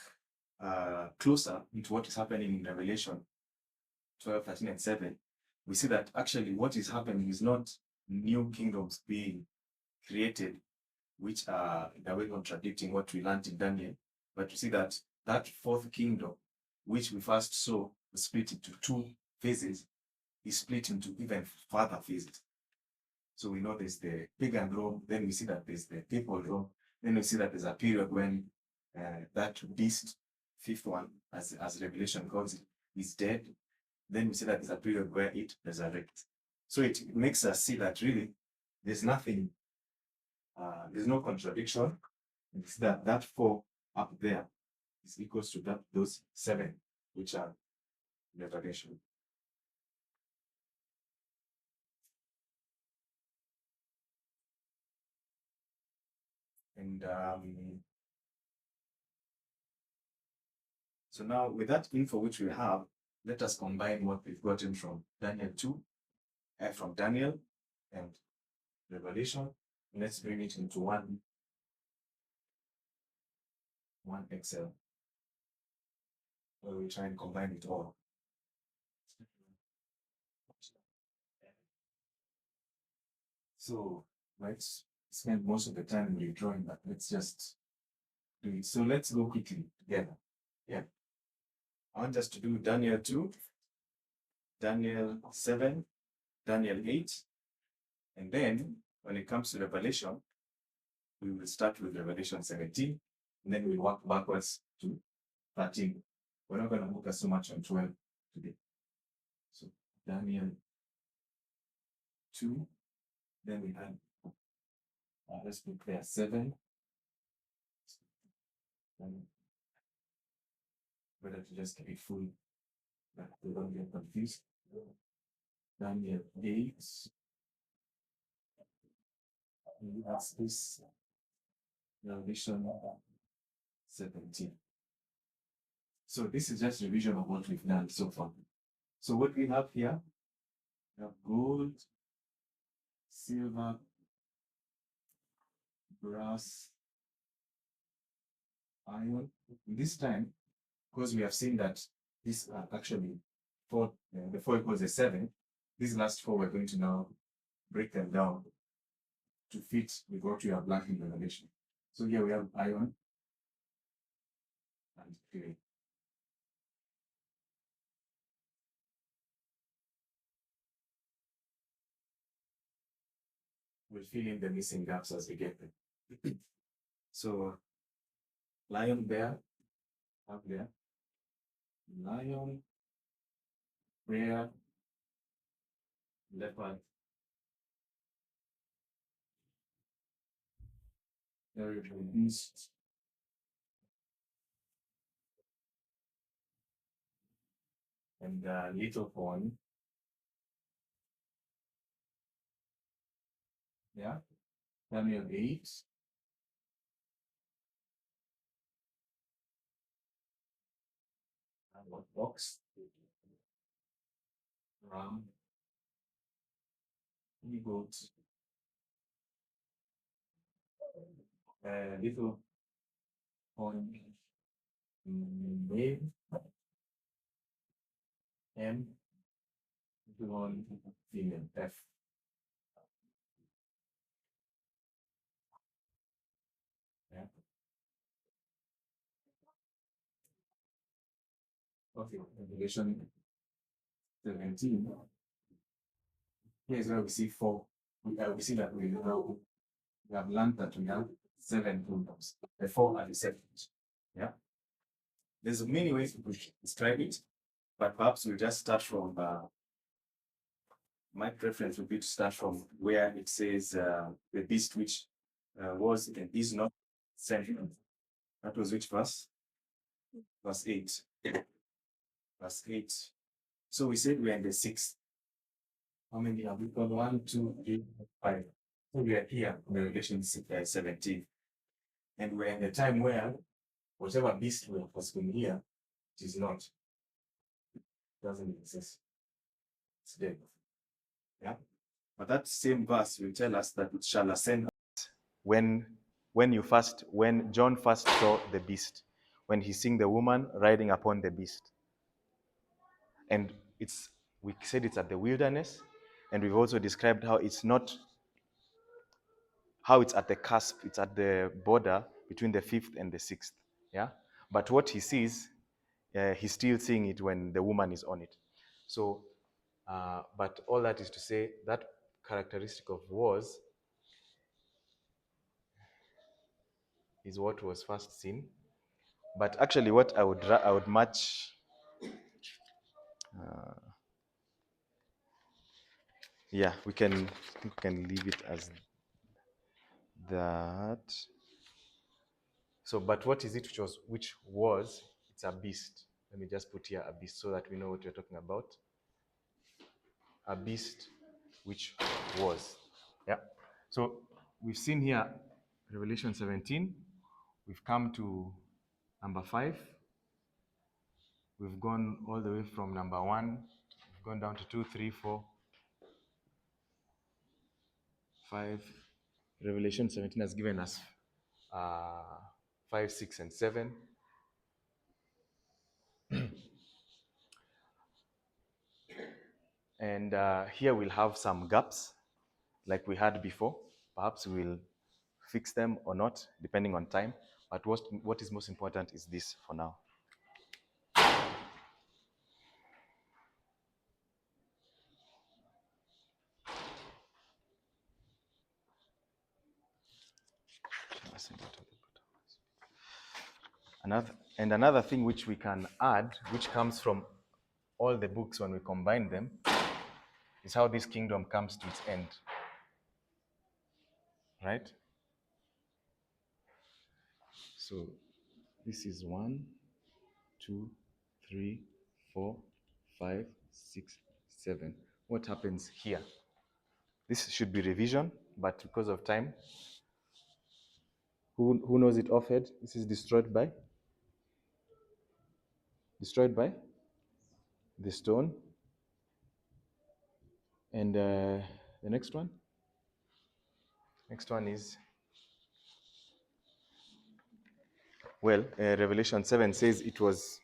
closer into what is happening in Revelation 12, 13, and 7, we see that actually what is happening is not new kingdoms being created, which are in a way contradicting what we learned in Daniel, but we see that that 4th kingdom, which we first saw was split into 2 phases, is split into even further phases. So we know there's the pagan Rome, then we see that there's the papal Rome, then we see that there's a period when that beast, 5th one, as Revelation calls it, is dead. Then we see that there's a period where it resurrects. So it makes us see that really there's nothing, there's no contradiction. It's that 4 up there is equals to those 7, which are Revelation. And So now with that info which we have, let us combine what we've gotten from Daniel 2, from Daniel and Revelation. Let's bring it into one Excel, where we try and combine it all. So let's spend most of the time redrawing that. Let's just do it. So let's go quickly together. Yeah. I want us to do Daniel 2, Daniel 7, Daniel 8. And then when it comes to Revelation, we will start with Revelation 17, and then we'll work backwards to 13. We're not going to focus so much on 12 today. So Daniel 2, then we have, let's put there 7. Better to just keep it full, that they don't get confused. Daniel 8. And that's this Revelation 17. So this is just a revision of what we've done so far. So what we have here, we have gold, silver, brass, iron. This time, because we have seen that these are actually four, the 4 equals a 7, these last 4 we're going to now break them down to fit with what we have learned in Revelation. So here we have iron and clay. We'll fill in the missing gaps as we get them. So lion, bear, up there. Lion, bear, leopard, terrible beast, and little horn. Yeah, Daniel 8. And what box? Ram, goat, little horn, male, M, little horn, female, F. Yeah. Okay, Revelation 17. Here's where we see 4. We see that we have learned that we have 7 kingdoms. The 4 are the second. Yeah. There's many ways to describe it, but perhaps we'll just start from my preference would be to start from where it says the beast which was and is not sent. That was which verse? Verse 8. Verse 8. So we said we're in the 6th. How many have we got? 1, 2, 3, 5. So we are here in Revelation 17. And we're in the time where whatever beast was been here, it is not. It doesn't exist. It's dead. Yeah. But that same verse will tell us that it shall ascend. When John first saw the beast, when he seen the woman riding upon the beast. And we said it's at the wilderness, and we've also described how it's at the cusp, it's at the border between the 5th and the 6th. Yeah. But what he sees, he's still seeing it when the woman is on it. So, but all that is to say that characteristic of wars is what was first seen. But actually, what I would match. Yeah, we can leave it as that. So, but what is it which was? It's a beast. Let me just put here a beast so that we know what we're talking about. A beast which was. Yeah. So we've seen here Revelation 17. We've come to number 5. We've gone all the way from number 1, we've gone down to 2, 3, 4, 5. Revelation 17 has given us 5, 6, and 7. And here we'll have some gaps like we had before. Perhaps we'll fix them or not, depending on time. But what is most important is this for now. Another thing which we can add, which comes from all the books when we combine them, is how this kingdom comes to its end. Right? So this is 1, 2, 3, 4, 5, 6, 7. What happens here? This should be revision, but because of time, who knows it offhand? This is destroyed by the stone. And the next one? Next one is, well, Revelation 7 says it was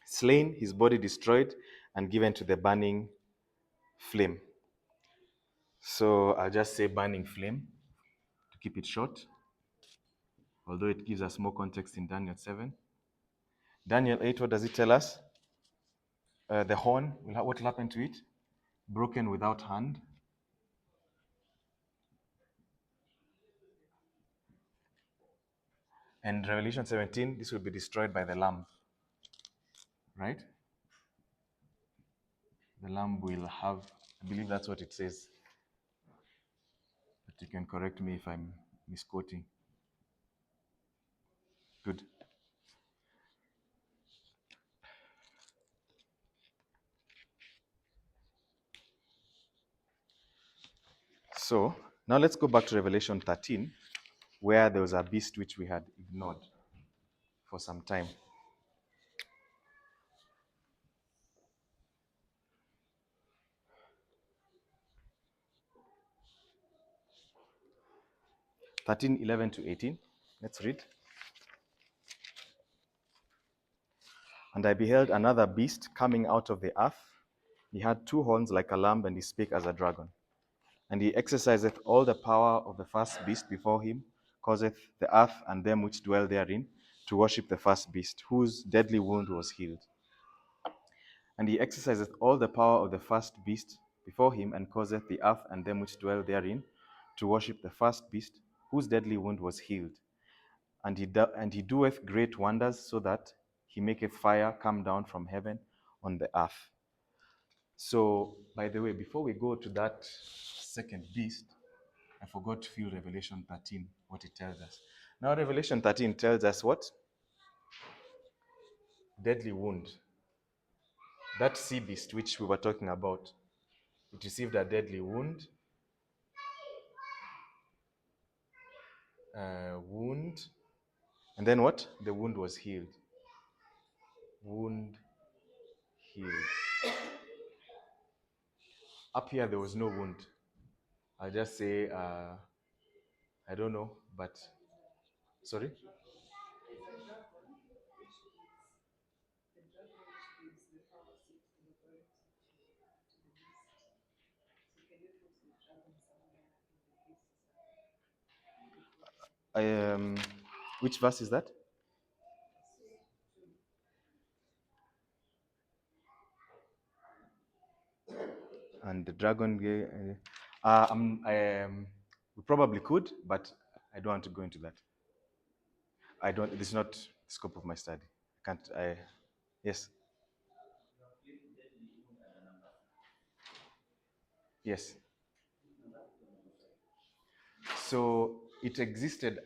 slain, his body destroyed, and given to the burning flame. So I'll just say burning flame to keep it short, although it gives us more context in Daniel 7. Daniel 8, what does it tell us? The horn, what will happen to it? Broken without hand. And Revelation 17, this will be destroyed by the Lamb. Right? The Lamb will have, I believe that's what it says. But you can correct me if I'm misquoting. Good. So now let's go back to Revelation 13, where there was a beast which we had ignored for some time. (13, 11 to 18). Let's read. And I beheld another beast coming out of the earth. He had 2 horns like a lamb, and he spake as a dragon. And he exerciseth all the power of the first beast before him, causeth the earth and them which dwell therein to worship the first beast, whose deadly wound was healed. And he exerciseth all the power of the first beast before him, and causeth the earth and them which dwell therein to worship the first beast, whose deadly wound was healed. And he doeth great wonders, so that he maketh fire come down from heaven on the earth. So, by the way, before we go to that second beast, I forgot to fill Revelation 13, what it tells us. Now, Revelation 13 tells us what? Deadly wound. That sea beast which we were talking about, it received a deadly wound. And then what? The wound was healed. Wound healed. Up here, there was no wound. I'll just say, I don't know, but, sorry? Which verse is that? And the dragon, we probably could, but I don't want to go into that. This is not the scope of my study. Yes. Yes. So it existed,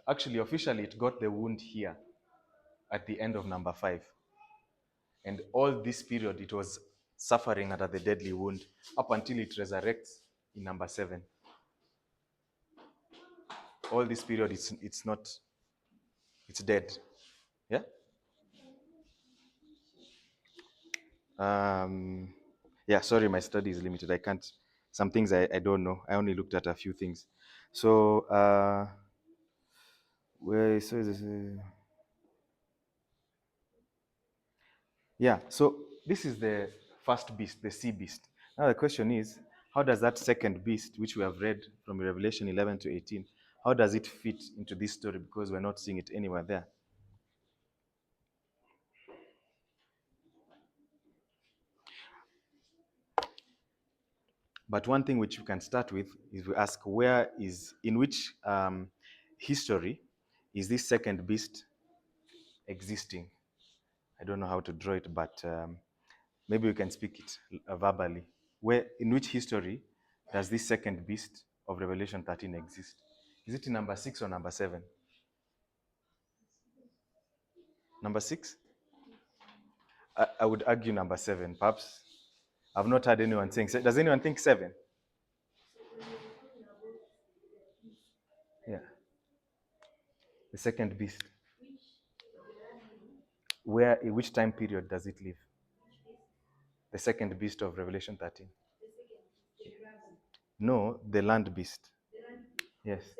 actually, officially, it got the wound here at the end of number 5. And all this period, it was suffering under the deadly wound up until it resurrects in number 7. All this period, it's dead. Yeah? Yeah, sorry, my study is limited. I can't, some things I don't know. I only looked at a few things. So, where so is this, yeah, so this is the first beast, the sea beast. Now the question is, how does that second beast, which we have read from Revelation 11 to 18, how does it fit into this story? Because we're not seeing it anywhere there. But one thing which we can start with is we ask, where is, in which history is this second beast existing? I don't know how to draw it, but maybe we can speak it verbally. Where, in which history does this second beast of Revelation 13 exist? Is it in number 6 or number 7? Number 6? I would argue number 7, perhaps. I've not heard anyone saying. Does anyone think 7? Yeah. The second beast. Where, in which time period does it live? The second beast of Revelation 13. No, the land beast. Yes.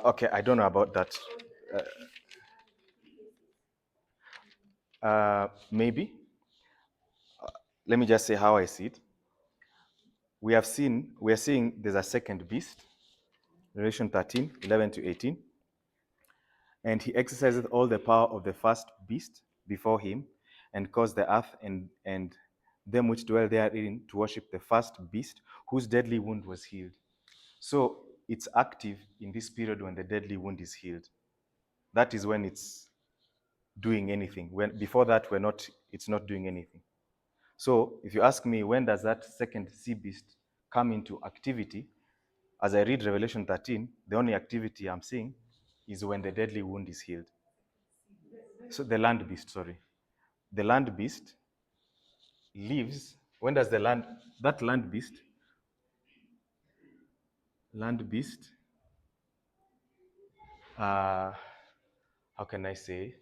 Okay, I don't know about that. Maybe. Let me just say how I see it. We are seeing there's a second beast, Revelation 13, 11 to 18. And he exercises all the power of the first beast before him, and caused the earth and them which dwell therein to worship the first beast, whose deadly wound was healed. So it's active in this period when the deadly wound is healed. That is when it's doing anything. When before that, it's not doing anything. So if you ask me, when does that second sea beast come into activity? As I read Revelation 13, the only activity I'm seeing is when the deadly wound is healed. So the land beast, sorry. The land beast lives, when does that land beast, how can I say,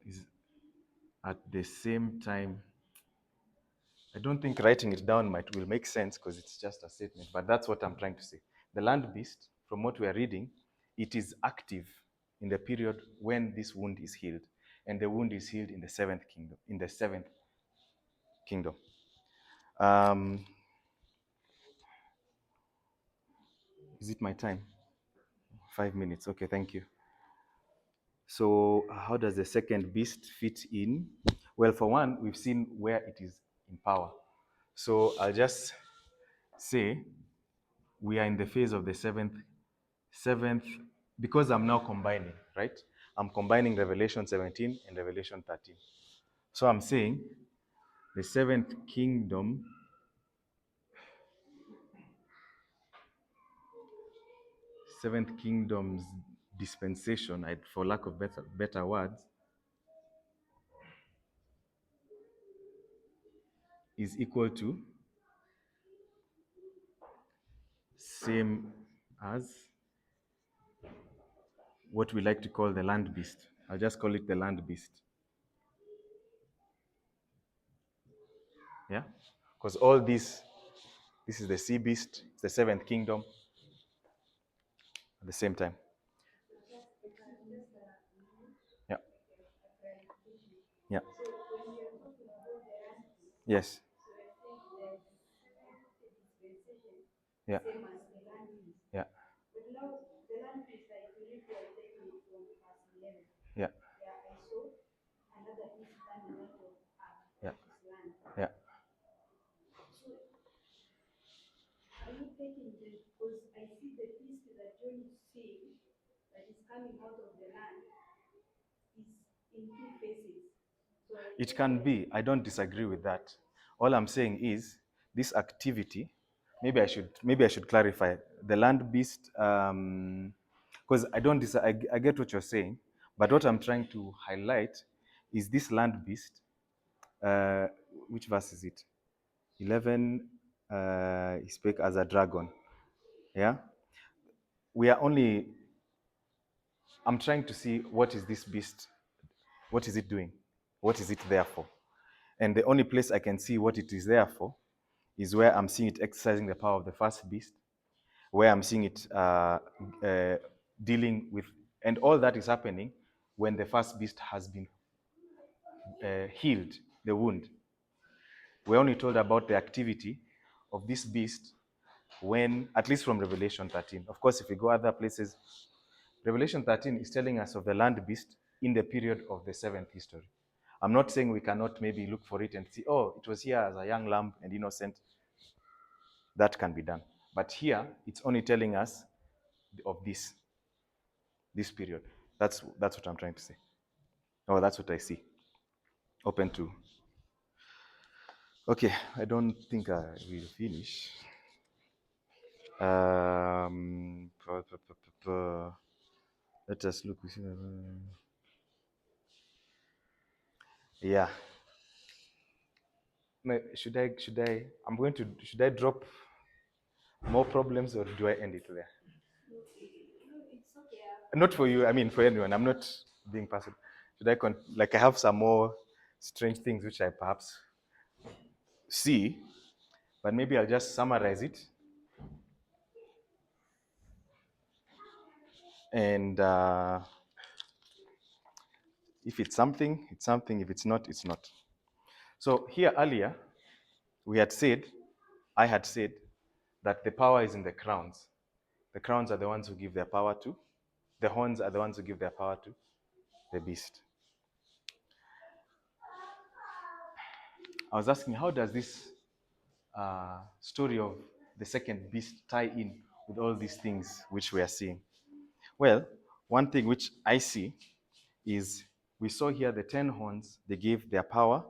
is at the same time, I don't think writing it down will make sense because it's just a statement, but that's what I'm trying to say. The land beast, from what we are reading, it is active in the period when this wound is healed, and the wound is healed in the seventh kingdom. Is it my time? 5 minutes. Okay, thank you. So how does the second beast fit in? Well, for one, we've seen where it is in power. So I'll just say we are in the phase of the seventh, because I'm now combining, right? I'm combining Revelation 17 and Revelation 13. So I'm saying the seventh kingdom's dispensation, for lack of better words, is equal to same as what we like to call the land beast. I'll just call it the land beast. Yeah? Because all this is the sea beast, it's the seventh kingdom at the same time. Yeah. Yeah. Yes. Yeah. Yeah. Yeah. Yeah. Yeah. Are you taking the, because I see the beast that John is seeing that is coming out of the land is in two phases. So It can be. I don't disagree with that. All I'm saying is this activity. Maybe I should clarify the land beast, because I don't. I get what you're saying, but what I'm trying to highlight is this land beast. Uh, which verse is it? 11, he spake as a dragon. Yeah? I'm trying to see what is this beast, what is it doing? What is it there for? And the only place I can see what it is there for is where I'm seeing it exercising the power of the first beast, where I'm seeing it dealing with, and all that is happening when the first beast has been healed, the wound. We're only told about the activity of this beast when, at least from Revelation 13. Of course, if we go other places, Revelation 13 is telling us of the land beast in the period of the seventh history. I'm not saying we cannot maybe look for it and see, oh, it was here as a young lamb and innocent. That can be done. But here, it's only telling us of this period. That's what I'm trying to say. Oh, that's what I see. Open to. Okay, I don't think I will finish. Let us look. Yeah. Should I drop more problems or do I end it there? Not for you, I mean for anyone. I'm not being personal. Should I have some more strange things which I perhaps see, but maybe I'll just summarize it. And if it's something, it's something. If it's not, it's not. So here earlier, I had said that the power is in the crowns. The crowns are the ones who give their power to. The horns are the ones who give their power to the beast. I was asking, how does this story of the second beast tie in with all these things which we are seeing? Well, one thing which I see is we saw here the 10 horns, they gave their power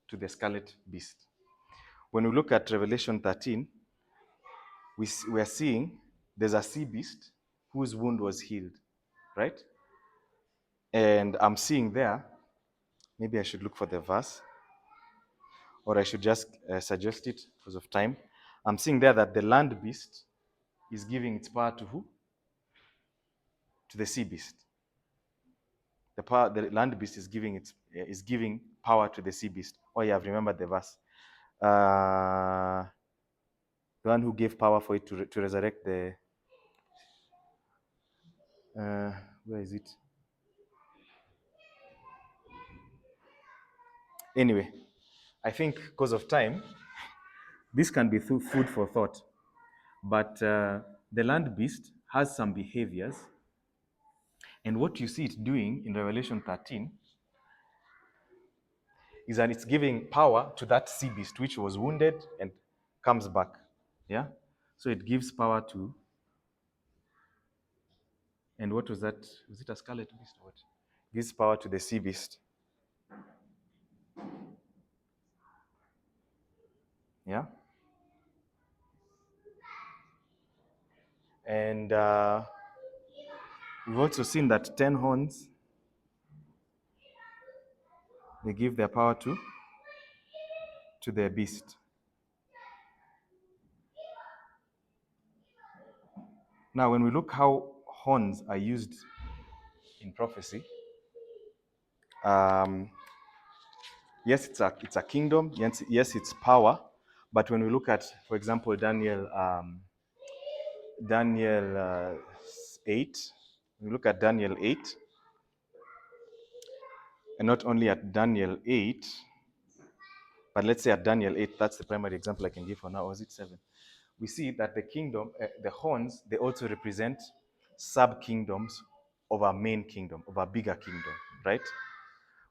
to the scarlet beast. When we look at Revelation 13, we are seeing there's a sea beast whose wound was healed, right? And I'm seeing there, maybe I should look for the verse, or I should just suggest it because of time. I'm seeing there that the land beast is giving its power to who? To the sea beast. The land beast is giving power to the sea beast. Oh yeah, I've remembered the verse. The one who gave power for it to resurrect the. Where is it? Anyway, I think because of time, this can be food for thought. But the land beast has some behaviors. And what you see it doing in Revelation 13 is that it's giving power to that sea beast which was wounded and comes back. Yeah? So it gives power to. And what was that? Was it a scarlet beast or what? Gives power to the sea beast. Yeah? And we've also seen that 10 horns, they give their power to the beast. Now, when we look how horns are used in prophecy, yes, it's a kingdom. Yes, it's power. But when we look at, for example, Daniel 8, we look at Daniel 8, and not only at Daniel 8, but let's say at Daniel 8, that's the primary example I can give for now, or is it 7? We see that the kingdom, the horns, they also represent sub-kingdoms of a main kingdom, of a bigger kingdom, right?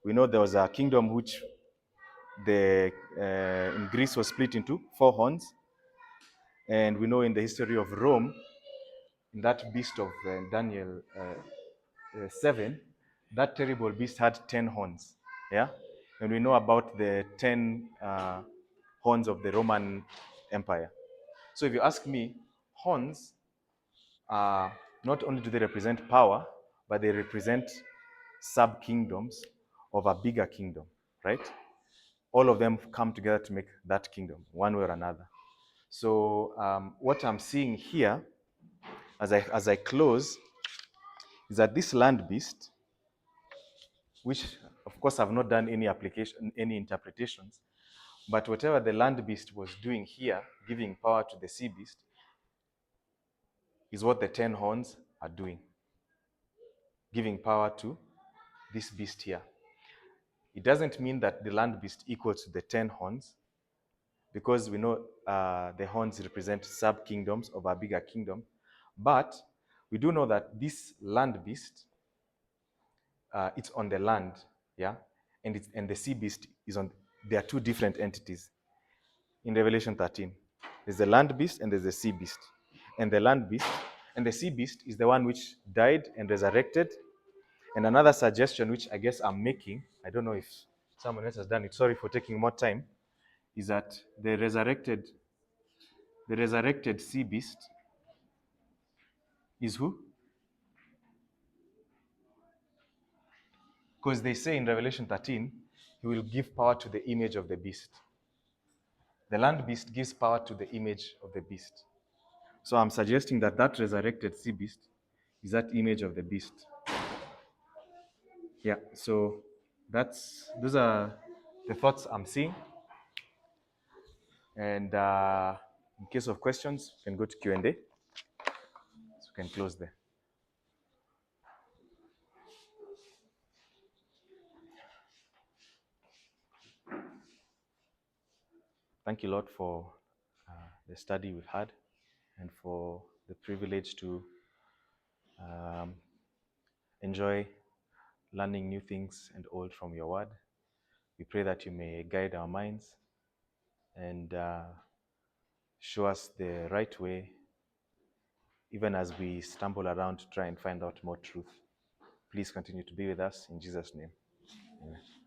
We know there was a kingdom which in Greece was split into 4 horns. And we know in the history of Rome, in that beast of Daniel 7, that terrible beast had 10 horns. Yeah? And we know about the 10 horns of the Roman Empire. So if you ask me, horns, not only do they represent power, but they represent sub-kingdoms of a bigger kingdom, right? All of them come together to make that kingdom, one way or another. So what I'm seeing here, as I close, is that this land beast, which of course I've not done any application, any interpretations, but whatever the land beast was doing here, giving power to the sea beast, is what the 10 horns are doing, giving power to this beast here. It doesn't mean that the land beast equals to the 10 horns, because we know the horns represent sub-kingdoms of a bigger kingdom. But we do know that this land beast, it's on the land, yeah? And the sea beast is on, they are two different entities. In Revelation 13, there's the land beast and there's the sea beast. And the land beast and the sea beast is the one which died and resurrected. And another suggestion, which I guess I'm making, I don't know if someone else has done it, sorry for taking more time, is that the resurrected sea beast is who? Because they say in Revelation 13, he will give power to the image of the beast. The land beast gives power to the image of the beast. So I'm suggesting that that resurrected sea beast is that image of the beast. Yeah, so those are the thoughts I'm seeing. And in case of questions, you can go to Q&A. So we can close there. Thank you, Lord, for the study we've had and for the privilege to enjoy learning new things and old from your word. We pray that you may guide our minds and show us the right way, even as we stumble around to try and find out more truth. Please continue to be with us in Jesus' name. Amen.